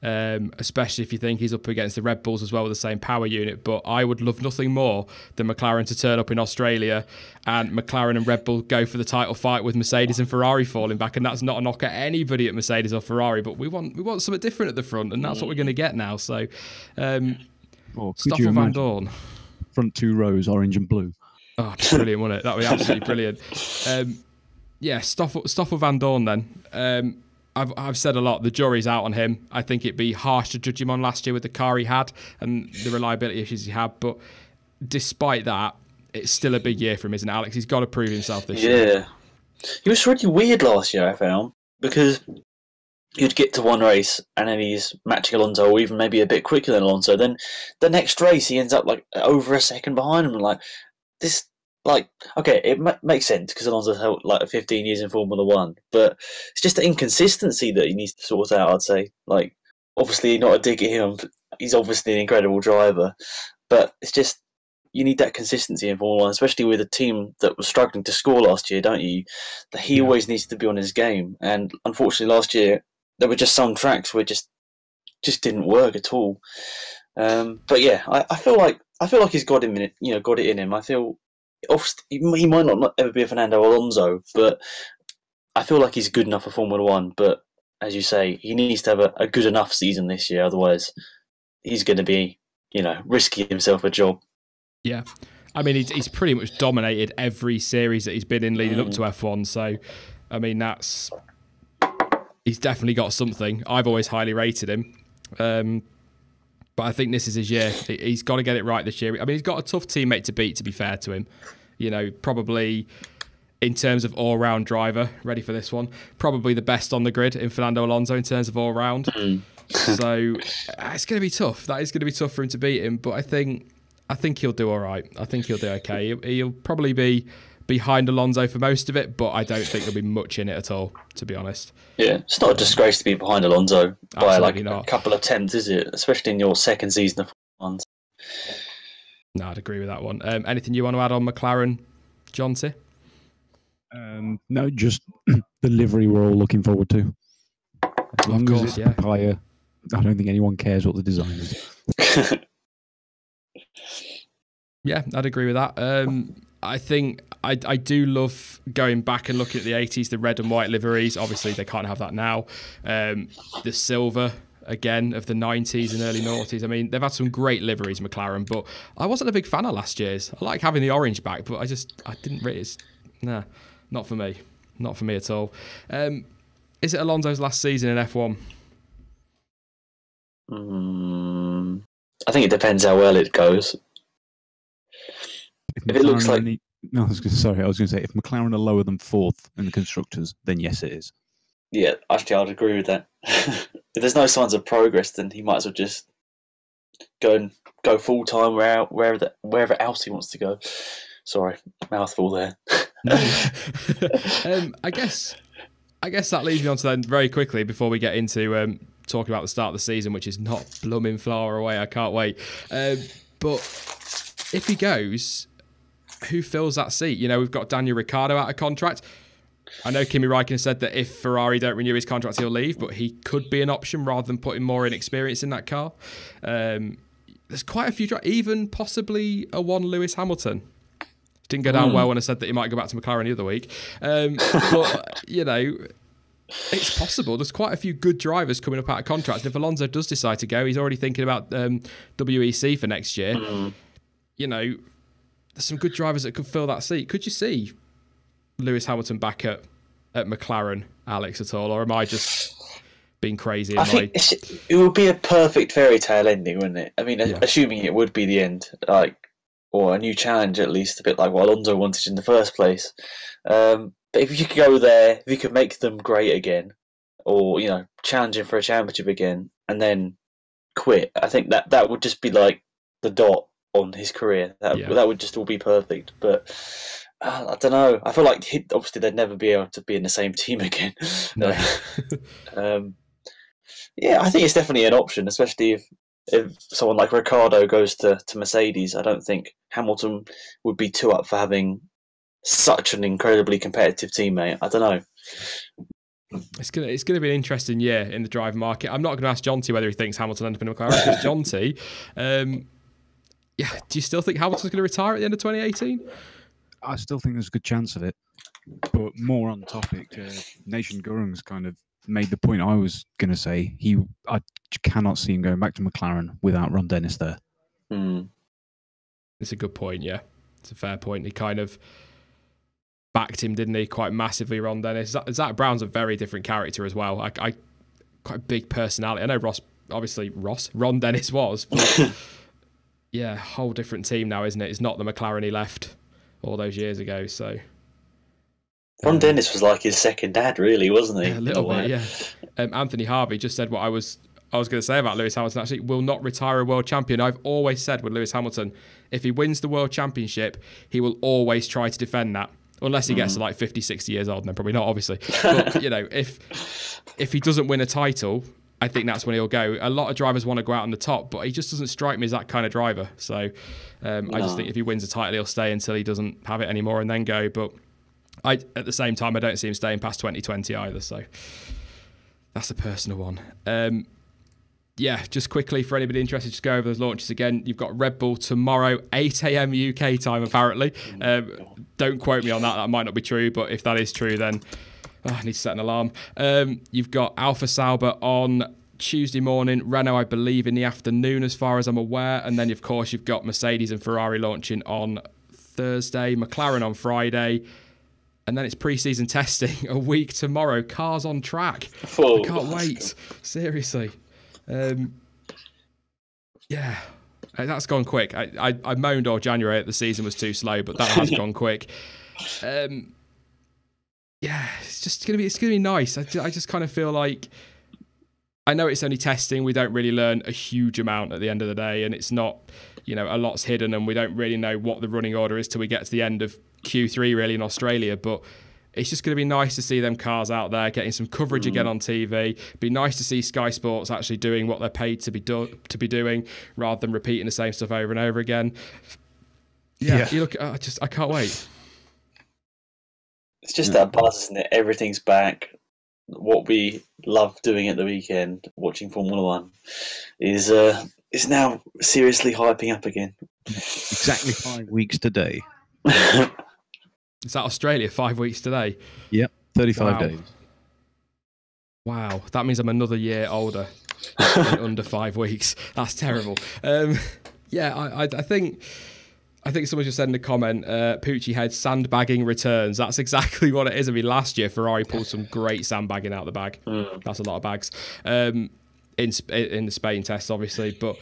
especially if you think he's up against the Red Bulls as well with the same power unit. But I would love nothing more than McLaren to turn up in Australia and McLaren and Red Bull go for the title fight with Mercedes and Ferrari falling back. And that's not a knock at anybody at Mercedes or Ferrari, but we want something different at the front, and that's what we're going to get now. So, Stoffel Van Dorn. Front 2 rows, orange and blue. Oh, brilliant, wouldn't it? That would be absolutely brilliant. Yeah, Stoffel Van Dorn then. I've said a lot. The jury's out on him. I think it'd be harsh to judge him on last year with the car he had and the reliability issues he had. But despite that, it's still a big year for him, isn't it, Alex? He's got to prove himself this year. Yeah. He was really weird last year, I found, because you'd get to one race and then he's matching Alonso or even maybe a bit quicker than Alonso. Then the next race he ends up like over a second behind him. Like, this, like, okay, it makes sense because Alonso's held like 15 years in Formula One, but it's just the inconsistency that he needs to sort out, I'd say. Like, obviously, not a dig at him, he's obviously an incredible driver, but it's just, you need that consistency in Formula One, especially with a team that was struggling to score last year, don't you? That he always needs to be on his game, and unfortunately, last year there were just some tracks where just didn't work at all. But yeah, I feel like he's got him in it. Got it in him. I feel obviously he might not ever be a Fernando Alonso, but I feel like he's good enough for Formula One. But as you say, he needs to have a good enough season this year. Otherwise, he's going to be risking himself a job. Yeah, I mean he's pretty much dominated every series that he's been in leading up to F1. So, I mean he's definitely got something. I've always highly rated him. But I think this is his year. He's got to get it right this year. I mean, he's got a tough teammate to beat, to be fair to him. Probably in terms of all-round driver, ready for this one, probably the best on the grid in Fernando Alonso in terms of all-round. So it's going to be tough. That is going to be tough for him to beat him. But I think he'll do all right. I think he'll do okay. He'll probably be behind Alonso for most of it, but I don't think there'll be much in it at all, to be honest. Yeah, it's not a disgrace to be behind Alonso by Absolutely not. A couple of tenths, is it? Especially in your second season of F1. No, I'd agree with that one. Anything you want to add on McLaren, Jonty? No, just the livery we're all looking forward to. As long as it's papaya, I don't think anyone cares what the design is. Yeah, I'd agree with that. I think I do love going back and looking at the 80s, the red and white liveries. Obviously, they can't have that now. The silver, again, of the 90s and early noughties. I mean, they've had some great liveries, McLaren, but I wasn't a big fan of last year's. I like having the orange back, but I didn't really... Nah, not for me. Not for me at all. Is it Alonso's last season in F1? I think it depends how well it goes. If it looks like... No, I was going to say, if McLaren are lower than 4th in the constructors, then yes, it is. Yeah, actually, I'd agree with that. If there's no signs of progress, then he might as well just go full time wherever else he wants to go. Sorry, mouthful there. I guess that leads me on to then very quickly before we get into talking about the start of the season, which is not blooming far away. I can't wait. But if he goes, who fills that seat? You know, we've got Daniel Ricciardo out of contract. I know Kimi Räikkönen said that if Ferrari don't renew his contract, he'll leave, but he could be an option rather than putting more inexperience in that car. There's quite a few, even possibly a one Lewis Hamilton. Didn't go down well when I said that he might go back to McLaren the other week. But, you know, it's possible. There's quite a few good drivers coming up out of contract. And if Alonso does decide to go, he's already thinking about WEC for next year. You know, there's some good drivers that could fill that seat. Could you see Lewis Hamilton back at McLaren, Alex, at all? Or am I just being crazy? I think it would be a perfect fairy tale ending, wouldn't it? I mean, assuming it would be the end, or a new challenge at least, a bit like what Alonso wanted in the first place. But if you could go there, if you could make them great again, or, you know, challenging for a championship again, and then quit, I think that would just be like the dot on his career. That would just all be perfect. But I don't know. I feel like obviously they'd never be able to be in the same team again. No. Yeah, I think it's definitely an option, especially if someone like Ricciardo goes to Mercedes. I don't think Hamilton would be too up for having such an incredibly competitive teammate. I don't know. It's gonna be an interesting year in the driver market. I'm not going to ask Jonty whether he thinks Hamilton end up in McLaren, because Jonty, do you still think Hamilton's going to retire at the end of 2018? I still think there's a good chance of it. But more on topic, Nation Gurung's kind of made the point I was going to say. I cannot see him going back to McLaren without Ron Dennis there. It's a good point, yeah. It's a fair point. He kind of backed him, didn't he, quite massively, Ron Dennis. Zach Brown's a very different character as well. I quite a big personality. I know Ron Dennis was, but yeah, whole different team now, isn't it? It's not the McLaren he left all those years ago, so... Ron Dennis was like his second dad, really, wasn't he? Yeah, a little bit, yeah. Anthony Harvey just said what I was going to say about Lewis Hamilton. Actually, will not retire a world champion. I've always said with Lewis Hamilton, if he wins the world championship, he will always try to defend that. Unless he gets to like 50, 60 years old, and then probably not, obviously. But, you know, if he doesn't win a title, I think that's when he'll go. A lot of drivers want to go out on the top, but he just doesn't strike me as that kind of driver. So I just think if he wins a title, he'll stay until he doesn't have it anymore and then go. But at the same time, I don't see him staying past 2020 either. So that's a personal one. Just quickly, for anybody interested, just go over those launches again. You've got Red Bull tomorrow, 8 a.m. UK time, apparently. Don't quote me on that. That might not be true, but if that is true, then I need to set an alarm. You've got Alfa Sauber on Tuesday morning, Renault, I believe, in the afternoon, as far as I'm aware. And then, of course, you've got Mercedes and Ferrari launching on Thursday, McLaren on Friday. And then it's pre-season testing a week tomorrow. Cars on track. I can't wait. Seriously. That's gone quick. I moaned all January that the season was too slow, but that has gone quick. It's gonna be nice. I just kind of feel like, I know it's only testing. We don't really learn a huge amount at the end of the day, and it's not, you know, a lot's hidden, and we don't really know what the running order is till we get to the end of Q3 really in Australia. But it's just going to be nice to see them cars out there getting some coverage again on TV. Be nice to see Sky Sports actually doing what they're paid to be doing, rather than repeating the same stuff over and over again. You look, I can't wait. It's just that buzz, isn't it? Everything's back. What we love doing at the weekend, watching Formula One, is now seriously hyping up again. Exactly 5 weeks today. Is that Australia, 5 weeks today? Yep, 35 days. Wow, that means I'm another year older in under 5 weeks. That's terrible. I think someone just said in the comment, Poochie Head, sandbagging returns. That's exactly what it is. I mean, last year, Ferrari pulled some great sandbagging out of the bag. That's a lot of bags. in the Spain test, obviously. But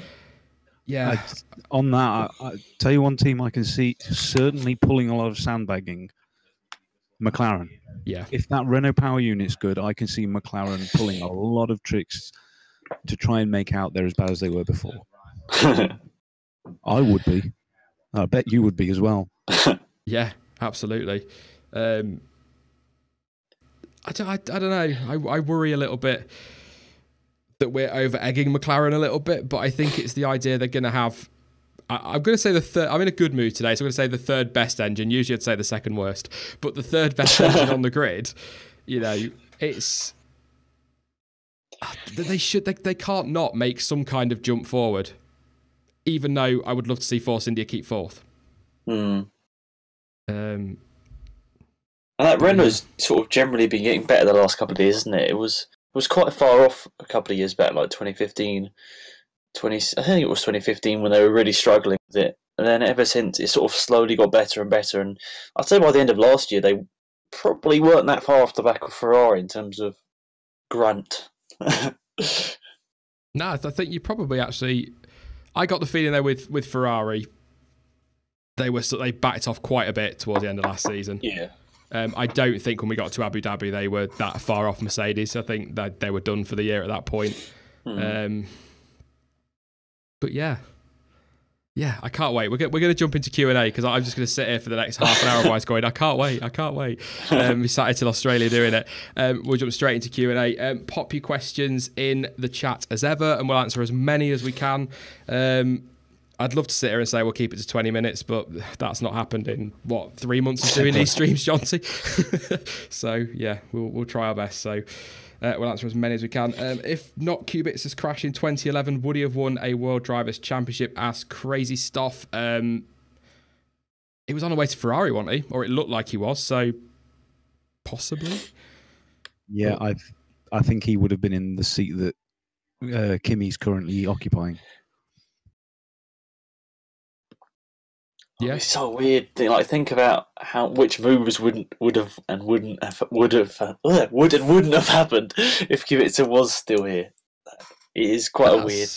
yeah, on that, I tell you one team I can see certainly pulling a lot of sandbagging. McLaren. Yeah. If that Renault power unit's good, I can see McLaren pulling a lot of tricks to try and make out they're as bad as they were before. I would be. I bet you would be as well. Yeah, absolutely. I don't know. I worry a little bit that we're over-egging McLaren a little bit, but I think it's the idea they're going to have... I'm going to say the third... I'm in a good mood today, so I'm going to say the third best engine. Usually I'd say the second worst. But the third best engine on the grid, it's... They can't not make some kind of jump forward, even though I would love to see Force India keep fourth. And that Renault's sort of generally been getting better the last couple of years, isn't it? It was quite far off a couple of years back, like 2015, I think it was 2015 when they were really struggling with it. And then ever since, it sort of slowly got better and better. And I'd say by the end of last year, they probably weren't that far off the back of Ferrari in terms of grunt. No, I think you probably actually... I got the feeling there with Ferrari, they backed off quite a bit towards the end of last season. Yeah. I don't think when we got to Abu Dhabi they were that far off Mercedes. I think that they were done for the year at that point. But yeah, I can't wait. We're going to jump into Q&A because I'm just going to sit here for the next half an hour otherwise going, I can't wait. We sat here till Australia doing it. We'll jump straight into Q&A. Pop your questions in the chat as ever and we'll answer as many as we can. I'd love to sit here and say we'll keep it to 20 minutes, but that's not happened in, 3 months of doing these streams, Jonty? So, yeah, we'll try our best. So, we'll answer as many as we can. If not, Kubica's has crashed in 2011. Would he have won a World Drivers' Championship? Ask Crazy Stuff. He was on the way to Ferrari, wasn't he? Or it looked like he was, so possibly. Yeah, I think he would have been in the seat that Kimi's currently occupying. Yeah, it's so weird. Think about which moves would and wouldn't have happened if Kubica was still here. It is quite weird.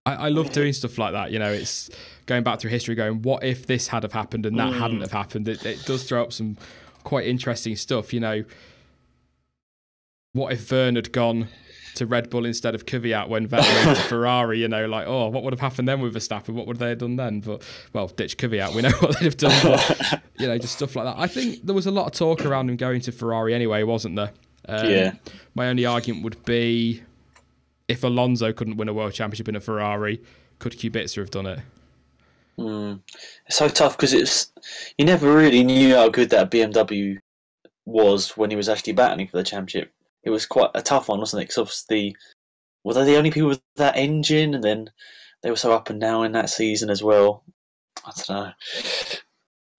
I love doing stuff like that. It's going back through history, going, what if this had have happened and that hadn't have happened? It does throw up some quite interesting stuff. What if Verne had gone to Red Bull instead of Kvyat when Vettel went to Ferrari, what would have happened then with Verstappen? What would they have done then? But, ditch Kvyat, we know what they'd have done. But, just stuff like that. I think there was a lot of talk around him going to Ferrari anyway, wasn't there? Yeah. My only argument would be if Alonso couldn't win a World Championship in a Ferrari, could Kubica have done it? It's so tough because you never really knew how good that BMW was when he was actually battling for the championship. It was quite a tough one, wasn't it? Because obviously, were they the only people with that engine? And then they were so up and down in that season as well. I don't know.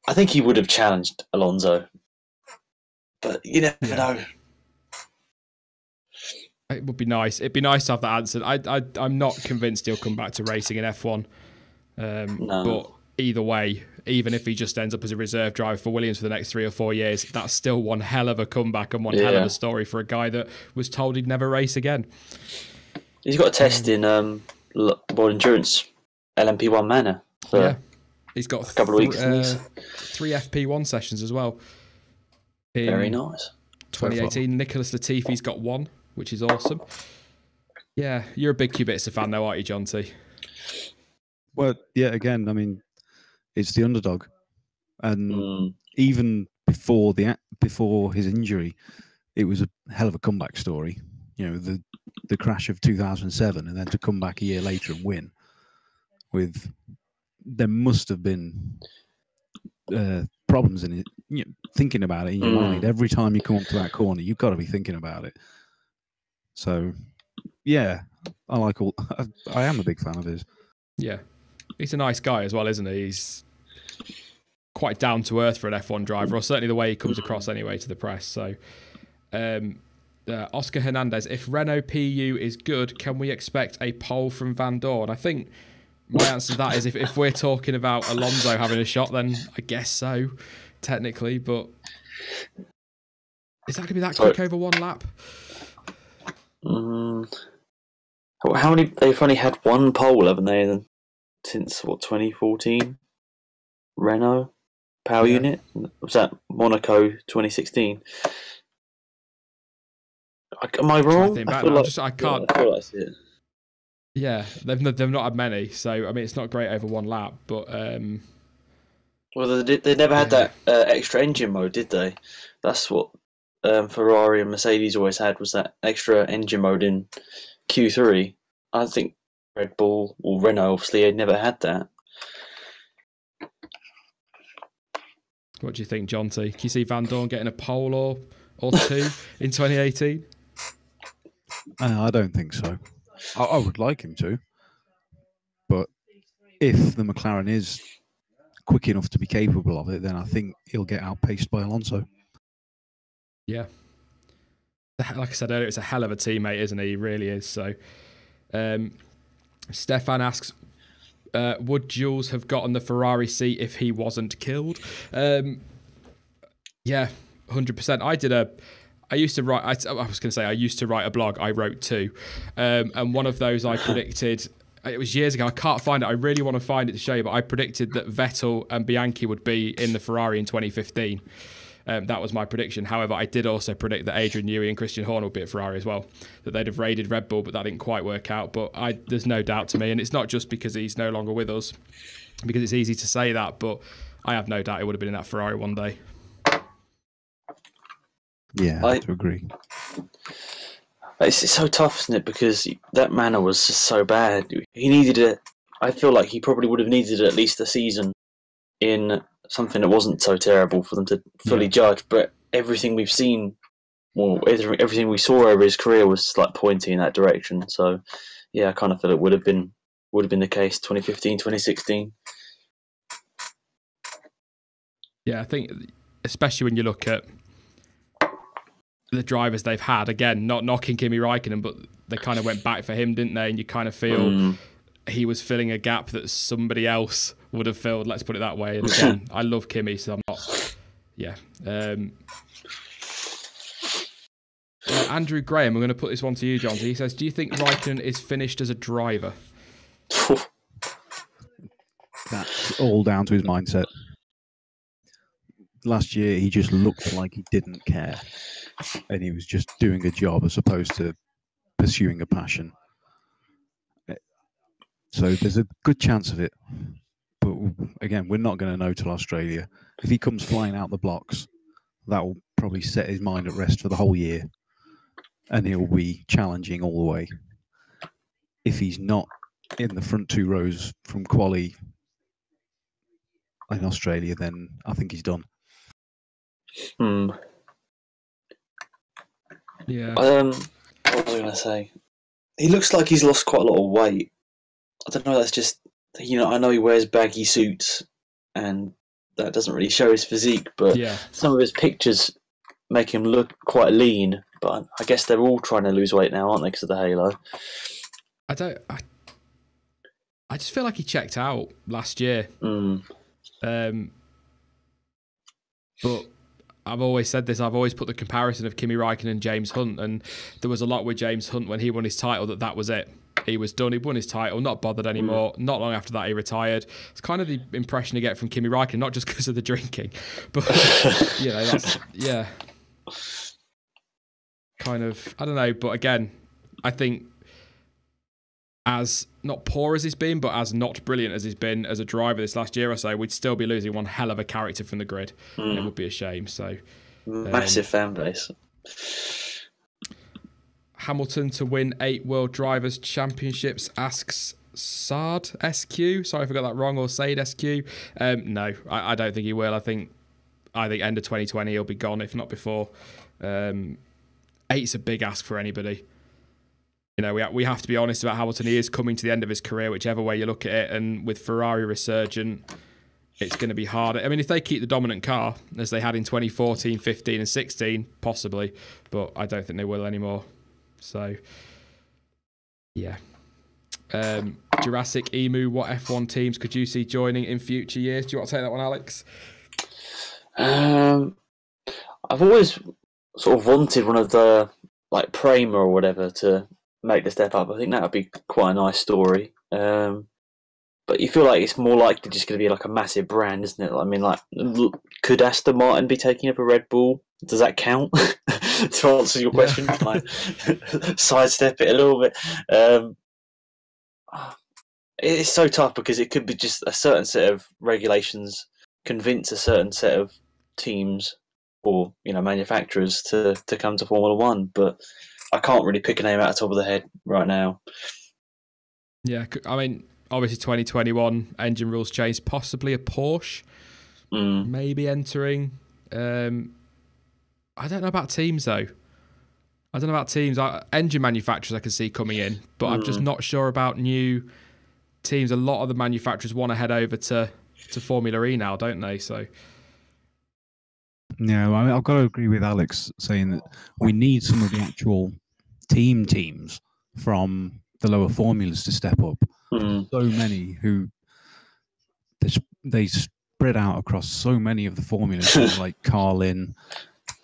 I think he would have challenged Alonso. But you never know. It would be nice. It'd be nice to have that answered. I'm not convinced he'll come back to racing in F1. No. But either way, even if he just ends up as a reserve driver for Williams for the next 3 or 4 years, that's still one hell of a comeback and one hell of a story for a guy that was told he'd never race again. He's got a test in World Endurance LMP1 Manor. He's got a couple of weeks. 3 FP1 sessions as well. Very nice. 2018, Nicholas Latifi's got 1, which is awesome. Yeah, you're a big Kubica fan though, aren't you, John T? Well, yeah, again, I mean, it's the underdog. And even before his injury, it was a hell of a comeback story. The crash of 2007 and then to come back a year later and win. There must have been problems in it. Thinking about it in your mind. Every time you come up to that corner, you've got to be thinking about it. So, yeah, I am a big fan of his. Yeah. He's a nice guy as well, isn't he? He's quite down to earth for an F1 driver, or certainly the way he comes across anyway to the press. So, Oscar Hernandez, if Renault PU is good, can we expect a pole from Van Dorn? I think my answer to that is if we're talking about Alonso having a shot, then I guess so, technically. But is that going to be that quick over one lap? How many? They've only had one pole, haven't they? Since 2014, Renault power unit. Was that Monaco 2016? Am I wrong? I feel like, I can't. Yeah, I feel like that's it. Yeah, they've not had many, so I mean it's not great over one lap, but well, they never had that extra engine mode, did they? That's what Ferrari and Mercedes always had, was that extra engine mode in Q3. I think Red Bull or Renault obviously had never had that. What do you think, John T? Can you see Van Dorn getting a pole or two in 2018? I don't think so. I would like him to, but if the McLaren is quick enough to be capable of it, then I think he'll get outpaced by Alonso. Yeah. Like I said earlier, it's a hell of a teammate, isn't he? He really is. So, Stefan asks, would Jules have gotten the Ferrari seat if he wasn't killed? Yeah, 100%. I used to write a blog. I wrote two. And one of those I predicted, it was years ago. I can't find it. I really want to find it to show you, but I predicted that Vettel and Bianchi would be in the Ferrari in 2015. That was my prediction. However, I did also predict that Adrian Newey and Christian Horner would be at Ferrari as well, that they'd have raided Red Bull, but that didn't quite work out. But there's no doubt to me, and it's not just because he's no longer with us, because it's easy to say that, but I have no doubt he would have been in that Ferrari one day. Yeah, I have to agree. It's so tough, isn't it? Because that manner was just so bad. He needed it. I feel like he probably would have needed at least a season in something that wasn't so terrible for them to fully judge. But everything we've seen, well, everything we saw over his career was like pointing in that direction. So, yeah, I kind of feel it would have been the case 2015, 2016. Yeah, I think especially when you look at the drivers they've had, again, not knocking Kimi Räikkönen, but they kind of went back for him, didn't they? And you kind of feel he was filling a gap that somebody else would have filled, let's put it that way. And again, I love Kimi, so I'm not... Yeah. Andrew Graham, I'm going to put this one to you, John. He says, do you think Räikkönen is finished as a driver? That's all down to his mindset. Last year, he just looked like he didn't care. And he was just doing a job as opposed to pursuing a passion. So there's a good chance of it. But again, we're not going to know till Australia. If he comes flying out the blocks, that will probably set his mind at rest for the whole year. And he'll be challenging all the way. If he's not in the front two rows from quali in Australia, then I think he's done. Yeah. What was I going to say? He looks like he's lost quite a lot of weight. I don't know, that's just, I know he wears baggy suits and that doesn't really show his physique, but some of his pictures make him look quite lean. But I guess they're all trying to lose weight now, aren't they, because of the halo? I just feel like he checked out last year. But I've always said this, I've always put the comparison of Kimi Räikkönen and James Hunt, and there was a lot with James Hunt when he won his title that was it. He was done, he won his title, not bothered anymore. Not long after that, he retired. It's kind of the impression you get from Kimi Räikkönen, not just because of the drinking, but, kind of, I don't know, but again, I think as not poor as he's been, but as not brilliant as he's been as a driver this last year or so, we'd still be losing one hell of a character from the grid. And it would be a shame. So massive fan base. Hamilton to win 8 World Drivers' Championships, asks Sard SQ. Sorry if I got that wrong, or Said SQ. No, I don't think he will. I think end of 2020 he'll be gone, if not before. 8's a big ask for anybody. We have to be honest about Hamilton. He is coming to the end of his career, whichever way you look at it. And with Ferrari resurgent, it's going to be hard. I mean, if they keep the dominant car, as they had in 2014, 15 and 16, possibly. But I don't think they will anymore. So, yeah. Jurassic Emu, what F1 teams could you see joining in future years? Do you want to take that one, Alex? I've always sort of wanted one of the, like, Prema or whatever to make the step up. I think that would be quite a nice story. But you feel like it's more likely just going to be like a massive brand, isn't it? I mean, like, could Aston Martin be taking up a Red Bull? Does that count? To answer your question, like, sidestep it a little bit. It's so tough because it could be just a certain set of regulations convince a certain set of teams or manufacturers to come to Formula One, but I can't really pick a name out of the top of the head right now. Yeah, I mean, obviously 2021 engine rules changed. Possibly a Porsche, maybe entering. I don't know about teams though. I don't know about teams. Engine manufacturers I can see coming in, but I'm just not sure about new teams. A lot of the manufacturers want to head over to Formula E now, don't they? So yeah, I mean, I've got to agree with Alex saying that we need some of the actual teams from the lower formulas to step up. So many who they spread out across so many of the formulas, like Carlin,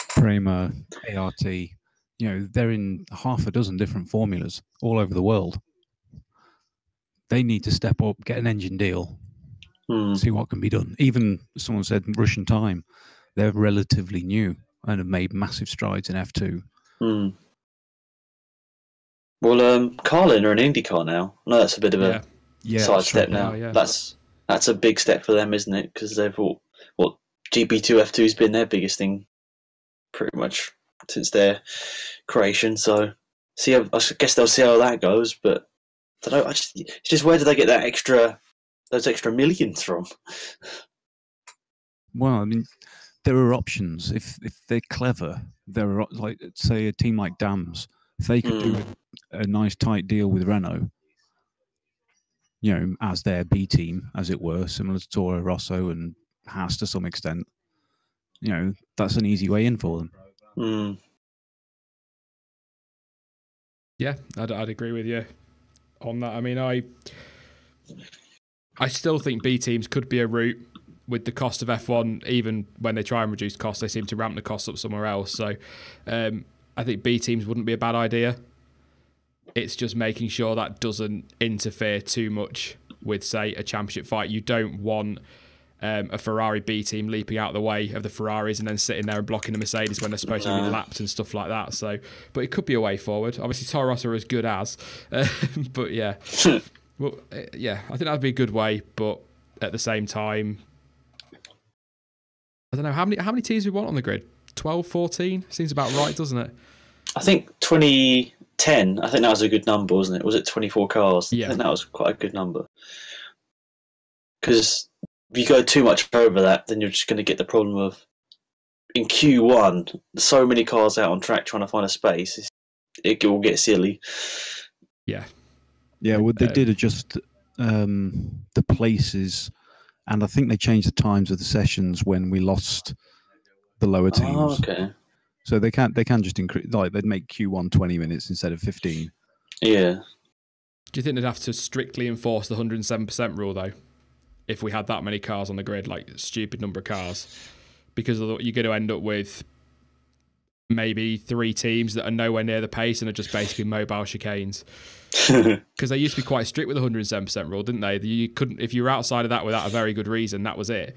Prema, ART. They're in half a dozen different formulas all over the world. They need to step up, get an engine deal, see what can be done. Even someone said Russian Time, they're relatively new and have made massive strides in F2. Well, Carlin are an IndyCar now. No, that's a bit of a sidestep now. Yeah. That's a big step for them, isn't it? Because they've GP2 F2's been their biggest thing pretty much since their creation. So I guess they'll see how that goes. But I don't know. It's just where do they get those extra millions from? Well, I mean, there are options. If they're clever, there are, like, say, a team like Dams. If they could do a nice tight deal with Renault, as their B team, as it were, similar to Toro Rosso and Haas to some extent, that's an easy way in for them. Yeah, I'd agree with you on that. I mean, I still think B teams could be a route with the cost of F1. Even when they try and reduce costs, they seem to ramp the costs up somewhere else. So I think B teams wouldn't be a bad idea. It's just making sure that doesn't interfere too much with, say, a championship fight. You don't want a Ferrari B team leaping out of the way of the Ferraris and then sitting there and blocking the Mercedes when they're supposed to be lapped and stuff like that. So, but it could be a way forward. Obviously, Toro Rosso are as good as, but yeah, well, yeah, I think that'd be a good way. But at the same time, I don't know how many teams we want on the grid. 12, 14 seems about right, doesn't it? I think 2010. I think that was a good number, wasn't it? Was it 24 cars? Yeah, I think that was quite a good number. Because if you go too much over that, then you're just going to get the problem of in Q1, so many cars out on track trying to find a space. It will get silly. Yeah. Yeah, well, they did adjust the places, and I think they changed the times of the sessions when we lost the lower teams. Oh, okay. So they can just increase, like they'd make Q1 20 minutes instead of 15. Yeah. Do you think they'd have to strictly enforce the 107% rule though? If we had that many cars on the grid, like a stupid number of cars, because you're going to end up with maybe 3 teams that are nowhere near the pace and are just basically mobile chicanes. Because they used to be quite strict with the 107% rule, didn't they? You couldn't, if you were outside of that without a very good reason, that was it.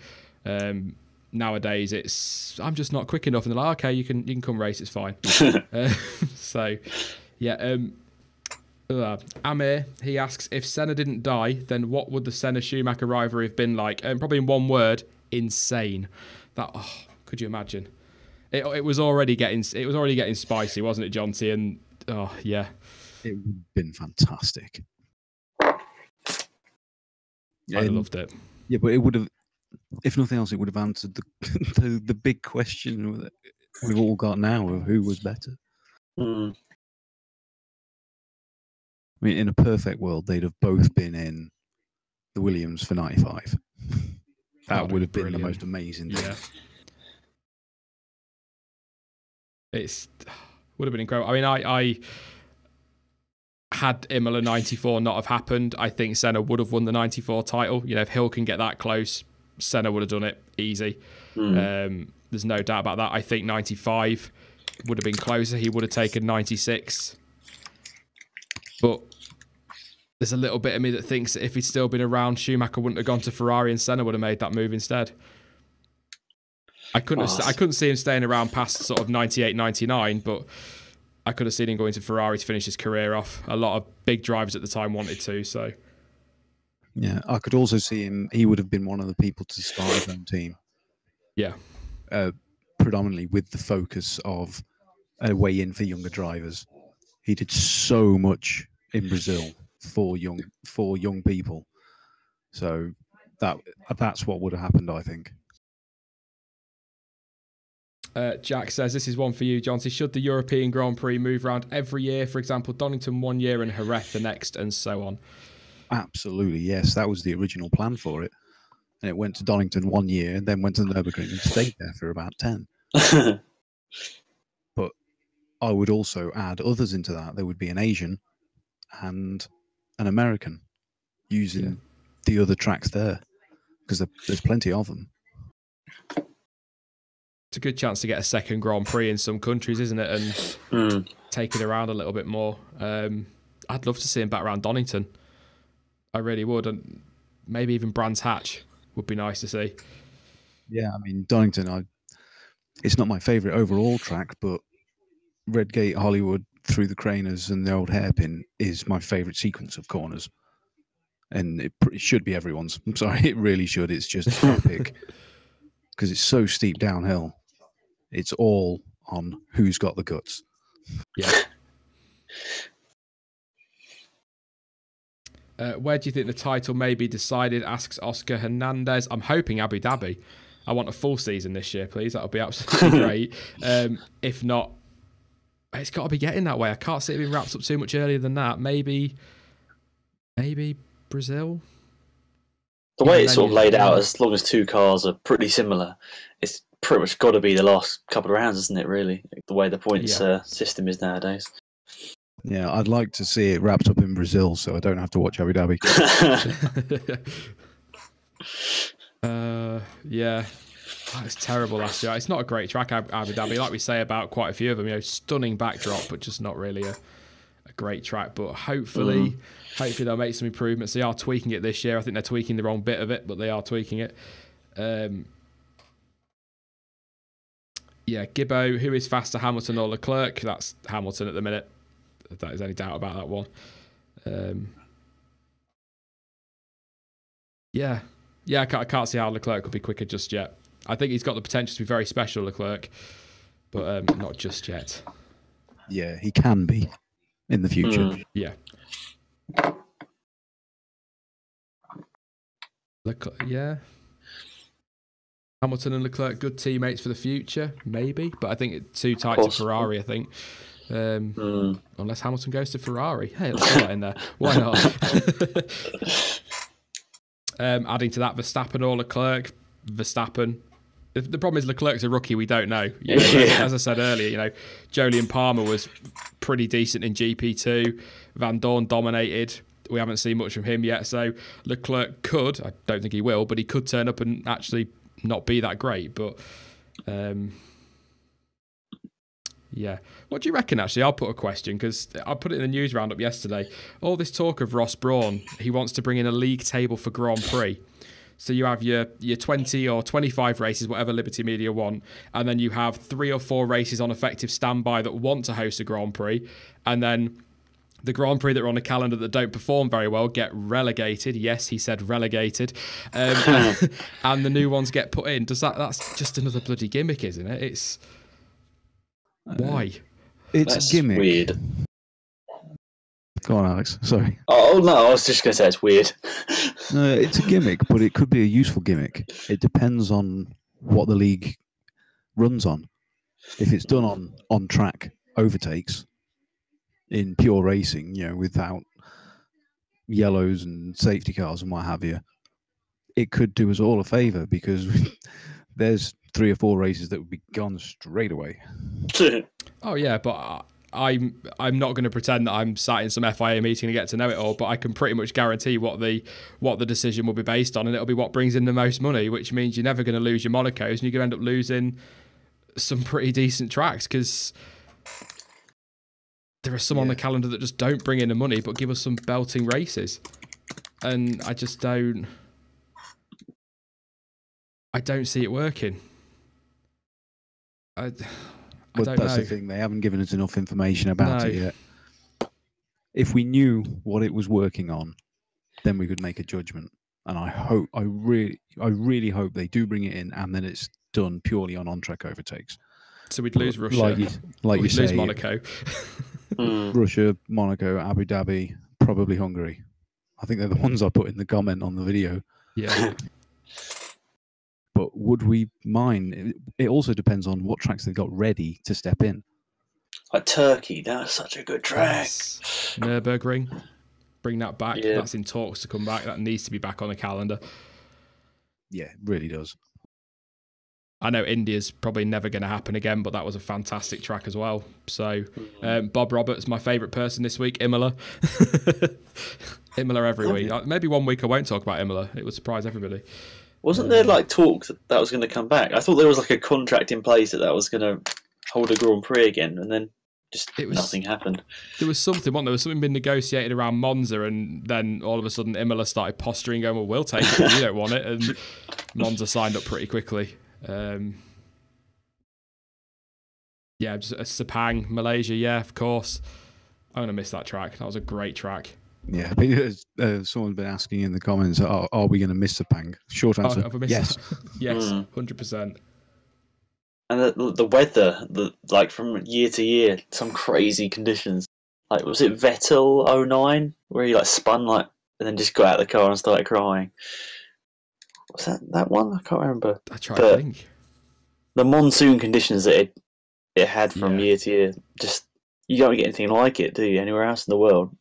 Nowadays, it's I'm just not quick enough, and they're like, okay, you can come race, it's fine. So, yeah. Amir, he asks, if Senna didn't die, then what would the Senna-Schumacher rivalry have been like? Probably in one word, insane. Could you imagine? It was already getting spicy, wasn't it, Jonty? And yeah, it would have been fantastic. I loved it. Yeah, but it would have, if nothing else, it would have answered the big question that we've all got now of who was better. I mean, in a perfect world, they'd have both been in the Williams for 95. That would have been the most amazing thing. Yeah. Would have been incredible. I mean, I had Imola 94 not have happened, I think Senna would have won the 94 title. If Hill can get that close, Senna would have done it easy. There's no doubt about that. I think 95 would have been closer. He would have taken 96. But there's a little bit of me that thinks that if he'd still been around, Schumacher wouldn't have gone to Ferrari and Senna would have made that move instead. I couldn't see him staying around past sort of 98, 99, but I could have seen him going to Ferrari to finish his career off. A lot of big drivers at the time wanted to, so. Yeah, I could also see him. He would have been one of the people to start his own team. Yeah. Predominantly with the focus of a way in for younger drivers. He did so much in Brazil for young people. So that's what would have happened, I think. Jack says, this is one for you, John. Should the European Grand Prix move around every year? For example, Donington one year and Jerez the next, and so on. Absolutely, yes. That was the original plan for it. And it went to Donington 1 year, and then went to Nürburgring and stayed there for about 10. But I would also add others into that. There would be an Asian and an American using the other tracks there, because there's plenty of them. It's a good chance to get a second Grand Prix in some countries, isn't it? And take it around a little bit more. I'd love to see him back around Donington. I really would. And maybe even Brands Hatch would be nice to see. Yeah, I mean, Donington, it's not my favourite overall track, but Redgate, Hollywood, through the Craners and the old hairpin is my favourite sequence of corners. And it should be everyone's. I'm sorry, it really should. It's just epic. Because it's so steep downhill. It's all on who's got the guts. Yeah. Where do you think the title may be decided? Asks Oscar Hernandez. I'm hoping Abu Dhabi. I want a full season this year, please. That would be absolutely great. If not, it's got to be getting that way. I can't see it being wrapped up too much earlier than that. Maybe Brazil. The way it's sort of laid out, as long as two cars are pretty similar, it's pretty much got to be the last couple of rounds, isn't it, really? The way the points system is nowadays. Yeah, I'd like to see it wrapped up in Brazil so I don't have to watch Abu Dhabi. Yeah. Oh, it's terrible last year. It's not a great track, Abu Dhabi, like we say about quite a few of them. Stunning backdrop, but just not really a great track. But hopefully they'll make some improvements. They are tweaking it this year. I think they're tweaking the wrong bit of it, but they are tweaking it. Gibbo, who is faster, Hamilton or Leclerc? That's Hamilton at the minute. If there's any doubt about that one. I can't see how Leclerc could be quicker just yet. I think he's got the potential to be very special, Leclerc, but not just yet. Yeah, he can be in the future. Yeah. Hamilton and Leclerc, good teammates for the future, maybe, but I think it's too tight to Ferrari, I think. Unless Hamilton goes to Ferrari. Hey, let's put that in there. Why not? Adding to that, Verstappen or Leclerc. Verstappen. The problem is Leclerc's a rookie, we don't know. As I said earlier, Jolyon Palmer was pretty decent in GP2. Van Dorn dominated. We haven't seen much from him yet. So Leclerc could, I don't think he will, but he could turn up and actually not be that great. But what do you reckon, actually? I'll put a question, because I put it in the news roundup yesterday. All this talk of Ross Brawn, he wants to bring in a league table for Grand Prix. So you have your 20 or 25 races, whatever Liberty Media want, and then you have 3 or 4 races on effective standby that want to host a Grand Prix, and then the Grand Prix that are on a calendar that don't perform very well get relegated. Yes, he said relegated. And the new ones get put in. That's just another bloody gimmick, isn't it? It's... Why? It's a gimmick. Weird. Go on, Alex. Sorry. Oh, no, I was just going to say it's weird. No, it's a gimmick, but it could be a useful gimmick. It depends on what the league runs on. If it's done on track overtakes in pure racing, without yellows and safety cars and what have you, it could do us all a favour, because there's 3 or 4 races that would be gone straight away. Oh yeah, but I'm not going to pretend that I'm sat in some FIA meeting to get to know it all, but I can pretty much guarantee what the decision will be based on, and it'll be what brings in the most money, which means you're never going to lose your Monacos, and you're going to end up losing some pretty decent tracks, because there are some on the calendar that just don't bring in the money, but give us some belting races. And I just don't see it working. I don't know. That's the thing. They haven't given us enough information about it yet. If we knew what it was working on, then we could make a judgment. And I really hope they do bring it in, and then it's done purely on track overtakes. So we'd lose Russia, like you say, lose Monaco, Russia, Monaco, Abu Dhabi, probably Hungary. I think they're the ones I put in the comment on the video. Yeah. But would we mind? It also depends on what tracks they've got ready to step in. Like Turkey, that's such a good track. Yes. Nürburgring, bring that back. Yeah. That's in talks to come back. That needs to be back on the calendar. Yeah, it really does. I know India's probably never going to happen again, but that was a fantastic track as well. So, Bob Roberts, my favourite person this week, Imola. Imola every week. Maybe one week I won't talk about Imola. It would surprise everybody. Wasn't there like talk that was going to come back? I thought there was like a contract in place that was going to hold a Grand Prix again, and then nothing happened. There was something, wasn't there? There was something been negotiated around Monza, and then all of a sudden Imola started posturing, going, "Well, we'll take it. You don't want it," and Monza signed up pretty quickly. Just Sepang, Malaysia, yeah, of course. I'm gonna miss that track. That was a great track. Yeah, but someone's been asking in the comments, are we going to miss Sepang? Short answer, yes. Yes, 100%. And the weather, like from year to year, some crazy conditions. Like, was it Vettel 09 where he like spun and then just got out of the car and started crying? Was that one? I can't remember. I try to think. The monsoon conditions that it had from year to year, just you don't get anything like it, do you? Anywhere else in the world?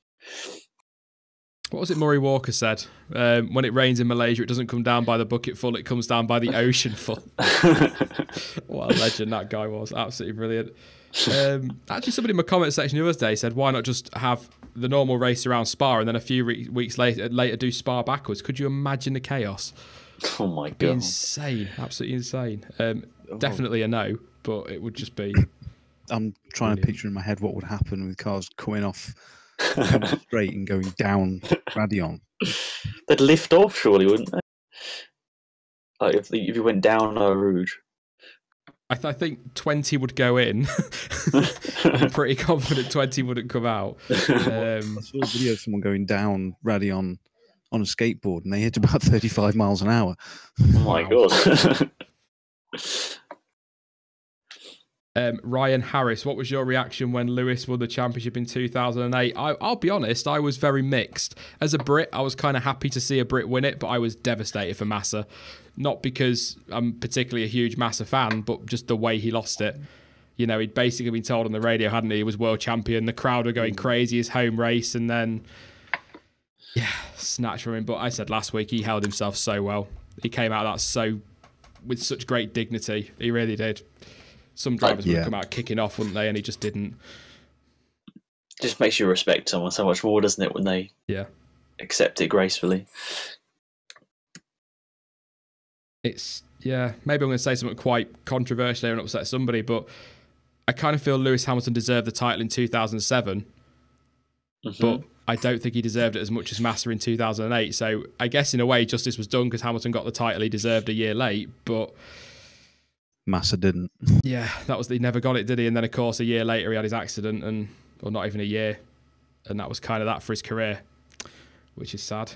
What was it Murray Walker said? When it rains in Malaysia, it doesn't come down by the bucket full, it comes down by the ocean full. What a legend that guy was. Absolutely brilliant. Actually, somebody in my comment section the other day said, why not just have the normal race around Spa and then a few weeks later do Spa backwards? Could you imagine the chaos? Oh my God. It'd be insane. Absolutely insane. Definitely a no, but it would just be... I'm trying to picture in my head what would happen with cars coming straight and going down Radion. They'd lift off, surely, wouldn't they? Like if you went down Eau Rouge. I think 20 would go in. I'm pretty confident 20 wouldn't come out. I saw a video of someone going down Radion on a skateboard, and they hit about 35 miles an hour. Oh my God. Ryan Harris, what was your reaction when Lewis won the championship in 2008? I'll be honest, I was very mixed. As a Brit, I was kind of happy to see a Brit win it, but I was devastated for Massa. Not because I'm particularly a huge Massa fan, but just the way he lost it. You know, he'd basically been told on the radio, hadn't he? He was world champion. The crowd were going crazy, his home race, and then, snatched from him. But I said last week, he held himself so well. He came out of that with such great dignity. He really did. Some drivers would come out kicking off, wouldn't they? And he just didn't. Just makes you respect someone so much more, doesn't it, when they accept it gracefully? Maybe I'm going to say something quite controversial and upset somebody, but I kind of feel Lewis Hamilton deserved the title in 2007, but I don't think he deserved it as much as Massa in 2008. So I guess in a way justice was done because Hamilton got the title he deserved a year late, but Massa didn't. Yeah, he never got it, did he? And then of course a year later he had his accident, or not even a year, and that was kind of that for his career, which is sad.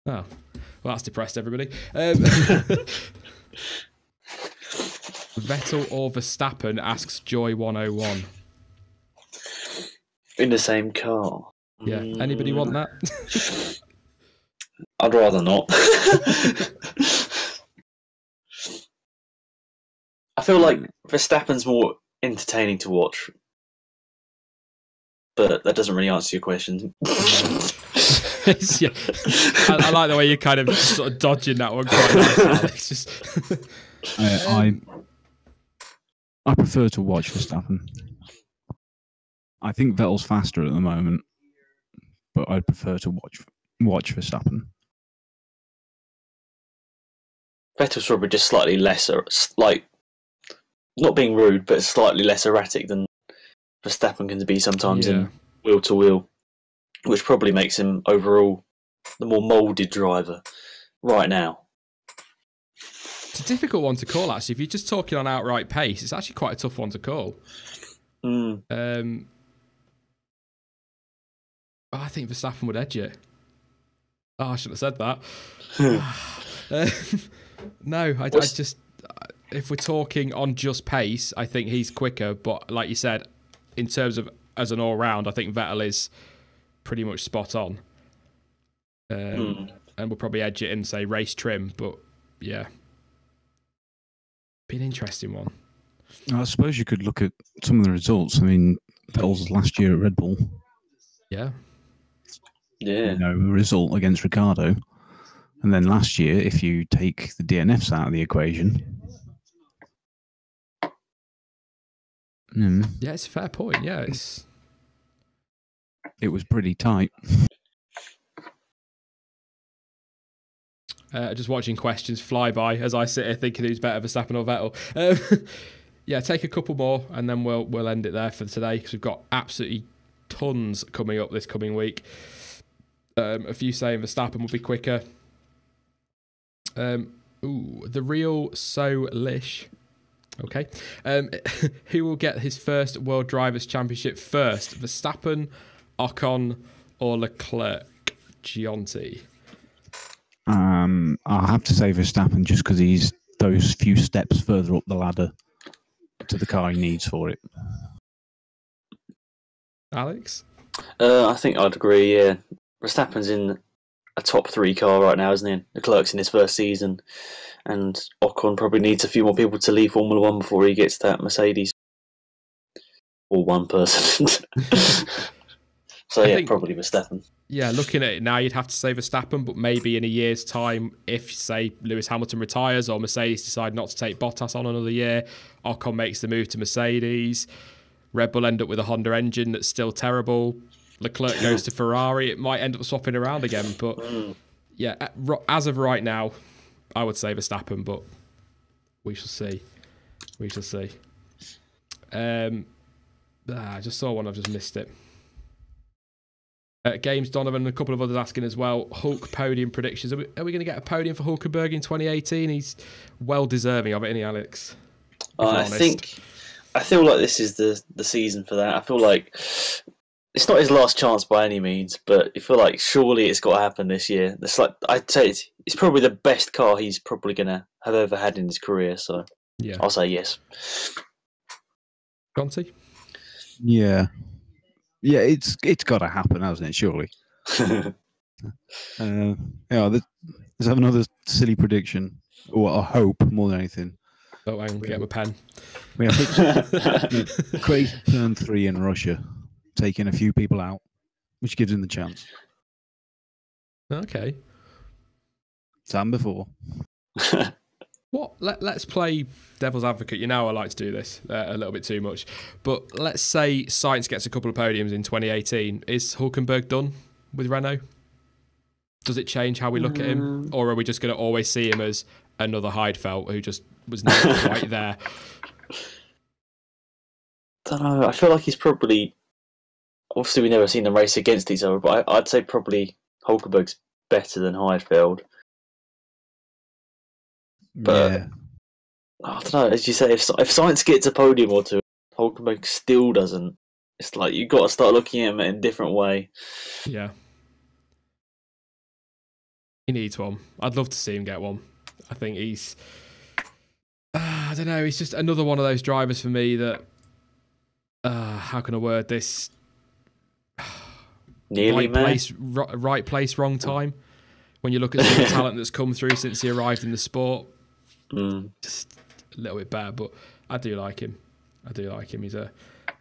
Oh, well, that's depressed everybody. Vettel or Verstappen, asks Joy101. In the same car. Yeah, anybody want that? I'd rather not. I feel like Verstappen's more entertaining to watch, but that doesn't really answer your question. I like the way you're kind of sort of dodging that one quite nicely, Alex. I prefer to watch Verstappen. I think Vettel's faster at the moment, but I'd prefer to watch Verstappen. Vettel's probably just slightly lesser, not being rude, but slightly less erratic than Verstappen can be sometimes in wheel to wheel, which probably makes him overall the more moulded driver right now. It's a difficult one to call, actually. If you're just talking on outright pace, it's actually quite a tough one to call. I think Verstappen would edge it. Oh, I shouldn't have said that. No, I just... If we're talking on just pace, I think he's quicker. But like you said, in terms of as an all-round, I think Vettel is pretty much spot on. And we'll probably edge it in, say, race trim. But, yeah. Be an interesting one. I suppose you could look at some of the results. I mean, Vettel's last year at Red Bull. Yeah. Yeah. You know, a result against Ricciardo. And then last year, if you take the DNFs out of the equation... Yeah, it's a fair point. Yeah, it was pretty tight. Just watching questions fly by as I sit here thinking who's better, Verstappen or Vettel. Yeah, take a couple more and then we'll end it there for today because we've got absolutely tons coming up this coming week. A few saying Verstappen will be quicker. The real So Lish. Okay. Who will get his first World Drivers' Championship first? Verstappen, Ocon, or Leclerc? Gionti. I'll have to say Verstappen just because he's those few steps further up the ladder to the car he needs for it. Alex? I think I'd agree, yeah. Verstappen's in a top 3 car right now, isn't he? Leclerc's in his first season. And Ocon probably needs a few more people to leave Formula 1 before he gets that Mercedes. Or one person. So, yeah, probably Verstappen. Yeah, looking at it now, you'd have to say Verstappen, but maybe in a year's time, if, say, Lewis Hamilton retires or Mercedes decide not to take Bottas on another year, Ocon makes the move to Mercedes, Red Bull end up with a Honda engine that's still terrible, Leclerc goes to Ferrari, it might end up swapping around again. But, yeah, as of right now, I would say Verstappen, but we shall see. We shall see. I just saw one, I've just missed it. Games Donovan and a couple of others asking as well. Hulk podium predictions. Are we going to get a podium for Hulkenberg in 2018? He's well deserving of it, isn't he, Alex? I feel like this is the season for that. I feel like it's not his last chance by any means, but I feel like surely it's got to happen this year. It's like I'd say it's probably the best car he's probably going to have ever had in his career. So yeah, I'll say yes. Conti? Yeah, it's got to happen, hasn't it? Surely. Let's have another silly prediction, or a hope more than anything. Oh, I can get my pen. I think crazy turn 3 in Russia, taking a few people out, which gives him the chance. Okay. Time before. What? Let's play devil's advocate. You know I like to do this a little bit too much. But let's say Sainz gets a couple of podiums in 2018. Is Hulkenberg done with Renault? Does it change how we look at him? Or are we just going to always see him as another Heidfeld who just was never quite there? I don't know. I feel like he's probably... Obviously, we've never seen them race against each other, but I'd say probably Hulkenberg's better than Heidfeld. But yeah. I don't know. As you say, if Sainz gets a podium or two, Hulkenberg still doesn't. It's like you've got to start looking at him in a different way. Yeah. He needs one. I'd love to see him get one. I think he's... I don't know. He's just another one of those drivers for me that... how can I word this? Nearly right place, wrong time. When you look at some of the talent that's come through since he arrived in the sport, just a little bit better. But I do like him. He's a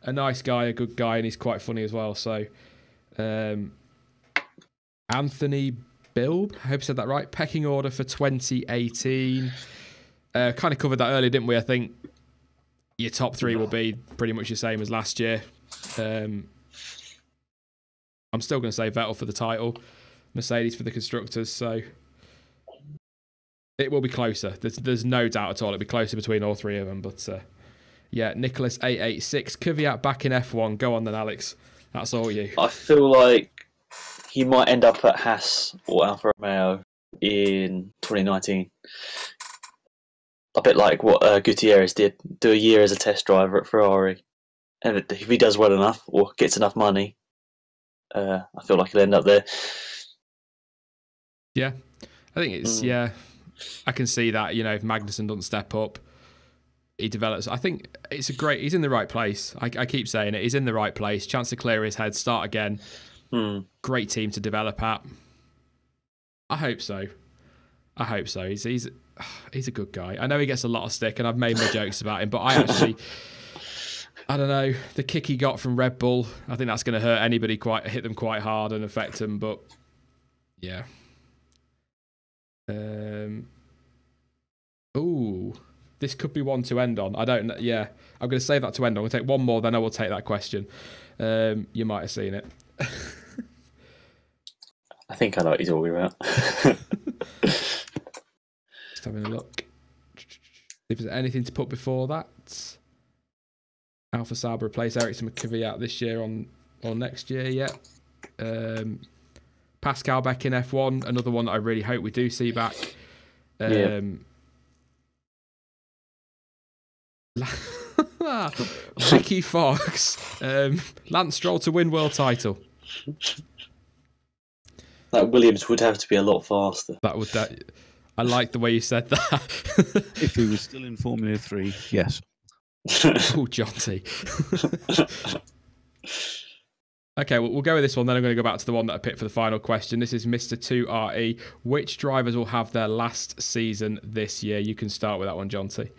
nice guy, a good guy, and he's quite funny as well. So, Anthony Bilb, I hope I said that right. Pecking order for 2018. Kind of covered that earlier, didn't we? I think your top 3 will be pretty much the same as last year. I'm still going to say Vettel for the title, Mercedes for the constructors. So it will be closer. There's no doubt at all. It'll be closer between all 3 of them. But Yeah, Nicholas886. Kvyat back in F1. Go on then, Alex. That's all you. I feel like he might end up at Haas or Alfa Romeo in 2019. A bit like what Gutierrez did. Do a year as a test driver at Ferrari. And if he does well enough or gets enough money, I feel like he'll end up there. Yeah. I think it's, yeah, I can see that, if Magnussen doesn't step up, he develops. I think it's he's in the right place. I keep saying it. He's in the right place. Chance to clear his head, start again. Great team to develop at. I hope so. He's a good guy. I know he gets a lot of stick, and I've made my jokes about him, but I don't know, the kick he got from Red Bull, I think that's going to hurt anybody, hit them quite hard and affect them, but yeah. This could be one to end on. I don't know. Yeah, I'm going to save that to end on. I'm going to take one more, then I will take that question. You might have seen it. I think I know what he's talking about. Just having a look. If there's anything to put before that. Alpha Sauber replace Ericsson with Kvyat this year or next year, yeah. Pascal back in F1, another one that I really hope we do see back. Ricky Fox, Lance Stroll to win world title. That Williams would have to be a lot faster. I like the way you said that. If he was still in Formula 3, yes. Oh, Jonty. Okay, we'll go with this one. Then I'm going to go back to the one that I picked for the final question. This is Mr. 2RE. Which drivers will have their last season this year? You can start with that one, Jonty.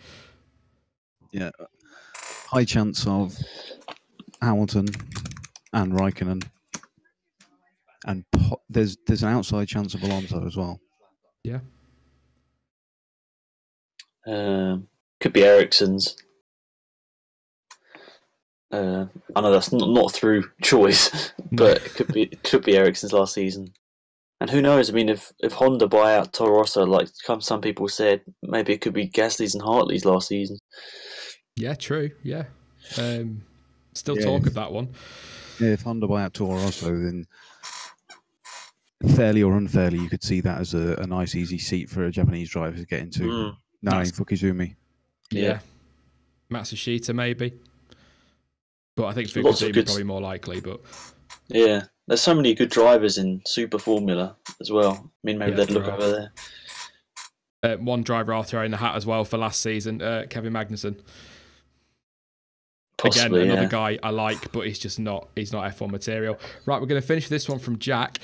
Yeah, high chance of Hamilton and Raikkonen, and there's an outside chance of Alonso as well. Yeah. Could be Ericsson's. I know that's not through choice, but it could be Ericsson's last season. And who knows? I mean, if Honda buy out Toro Rosso, like some people said, maybe it could be Gasly's and Hartley's last season. Yeah, true. Yeah. Still talk of that one. Yeah, if Honda buy out Toro Rosso, then fairly or unfairly, you could see that as a nice, easy seat for a Japanese driver to get into. Fukizumi. Yeah. Matsushita, maybe. But I think Fukuzumi is probably more likely. But yeah, there's so many good drivers in Super Formula as well. I mean, maybe they'd look over there. One driver I'll throw in the hat as well for last season, Kevin Magnussen. Possibly, again, another guy I like, but he's not F1 material. Right, we're going to finish this one from Jack.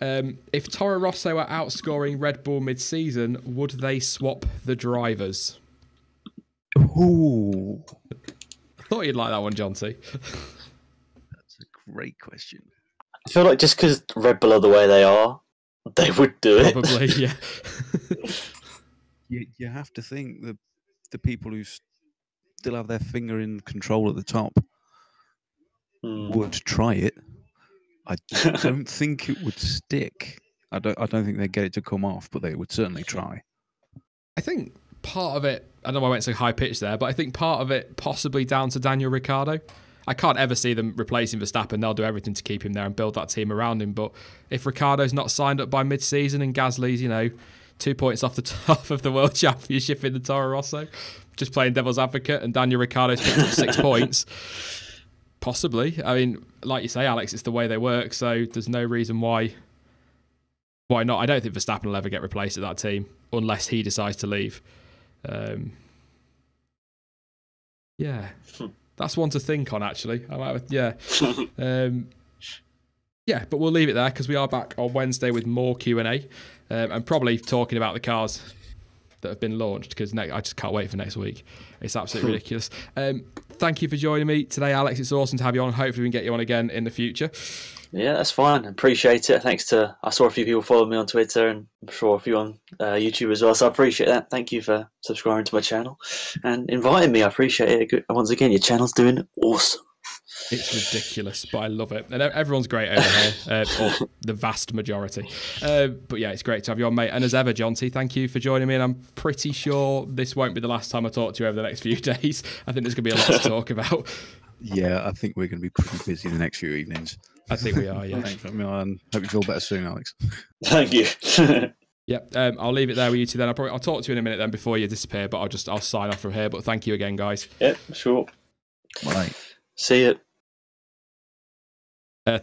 If Toro Rosso are outscoring Red Bull mid-season, would they swap the drivers? Ooh. I thought you'd like that one, Jonty. That's a great question. I feel like just because Red Bull are the way they are, they would do it. Probably, yeah. You have to think that the people who still have their finger in control at the top would try it. I don't think it would stick. I don't think they'd get it to come off, but they would certainly try. I think part of it, I don't know why I went so high pitch there, but I think part of it possibly down to Daniel Ricciardo. I can't ever see them replacing Verstappen. They'll do everything to keep him there and build that team around him. But if Ricciardo's not signed up by mid-season and Gasly's, 2 points off the top of the World Championship in the Toro Rosso, just playing devil's advocate, and Daniel Ricciardo's picked up 6 points, possibly. I mean, like you say, Alex, it's the way they work, so there's no reason why not. I don't think Verstappen will ever get replaced at that team unless he decides to leave. Yeah, that's one to think on, actually. Yeah, but we'll leave it there because we are back on Wednesday with more Q&A and probably talking about the cars that have been launched because I just can't wait for next week. It's absolutely ridiculous. Thank you for joining me today, Alex. It's awesome to have you on. Hopefully we can get you on again in the future. Yeah, that's fine. Appreciate it. I saw a few people follow me on Twitter and I'm sure a few on YouTube as well. So I appreciate that. Thank you for subscribing to my channel and inviting me. I appreciate it. Once again, your channel's doing awesome. It's ridiculous, but I love it. And everyone's great over here, or the vast majority. But yeah, it's great to have you on, mate. And as ever, John T, thank you for joining me. And I'm pretty sure this won't be the last time I talk to you over the next few days. I think there's going to be a lot to talk about. Yeah, I think we're going to be pretty busy the next few evenings. I think we are, yeah. Thanks, hope you feel better soon, Alex. Thank you. Yep, I'll leave it there with you two then. I'll talk to you in a minute then before you disappear, but I'll sign off from here. But thank you again, guys. Yep, sure. Bye. See you.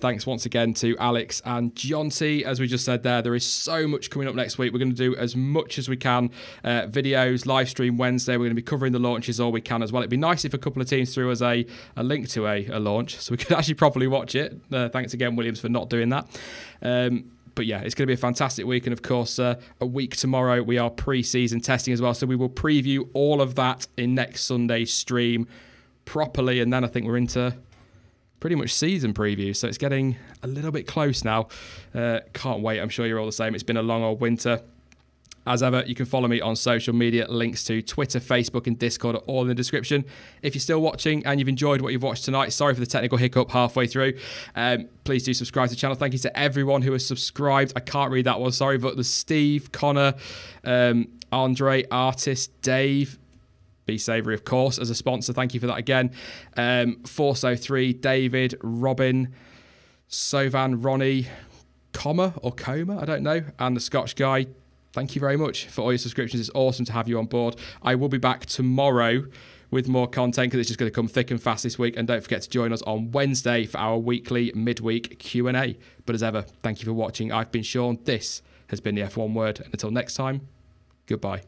Thanks once again to Alex and John T. As we just said there is so much coming up next week. We're going to do as much as we can. Videos, live stream Wednesday. We're going to be covering the launches all we can as well. It'd be nice if a couple of teams threw us a link to a launch so we could actually properly watch it. Thanks again, Williams, for not doing that. But yeah, it's going to be a fantastic week. And of course, a week tomorrow, we are pre-season testing as well. So we will preview all of that in next Sunday's stream properly. And then I think we're into pretty much season preview, so it's getting a little bit close now. Can't wait. I'm sure you're all the same. It's been a long old winter. As ever, you can follow me on social media. Links to Twitter, Facebook and Discord are all in the description. If you're still watching and you've enjoyed what you've watched tonight, sorry for the technical hiccup halfway through. Please do subscribe to the channel. Thank you to everyone who has subscribed. I can't read that one, sorry, but there's Steve, Connor, Andre, Artist, Dave, Be Savoury, of course, as a sponsor. Thank you for that again. Force03, David, Robin, Sovan, Ronnie, Coma, I don't know, and the Scotch guy. Thank you very much for all your subscriptions. It's awesome to have you on board. I will be back tomorrow with more content because it's just going to come thick and fast this week. And don't forget to join us on Wednesday for our weekly midweek Q&A. But as ever, thank you for watching. I've been Sean. This has been the F1 Word. And until next time, goodbye.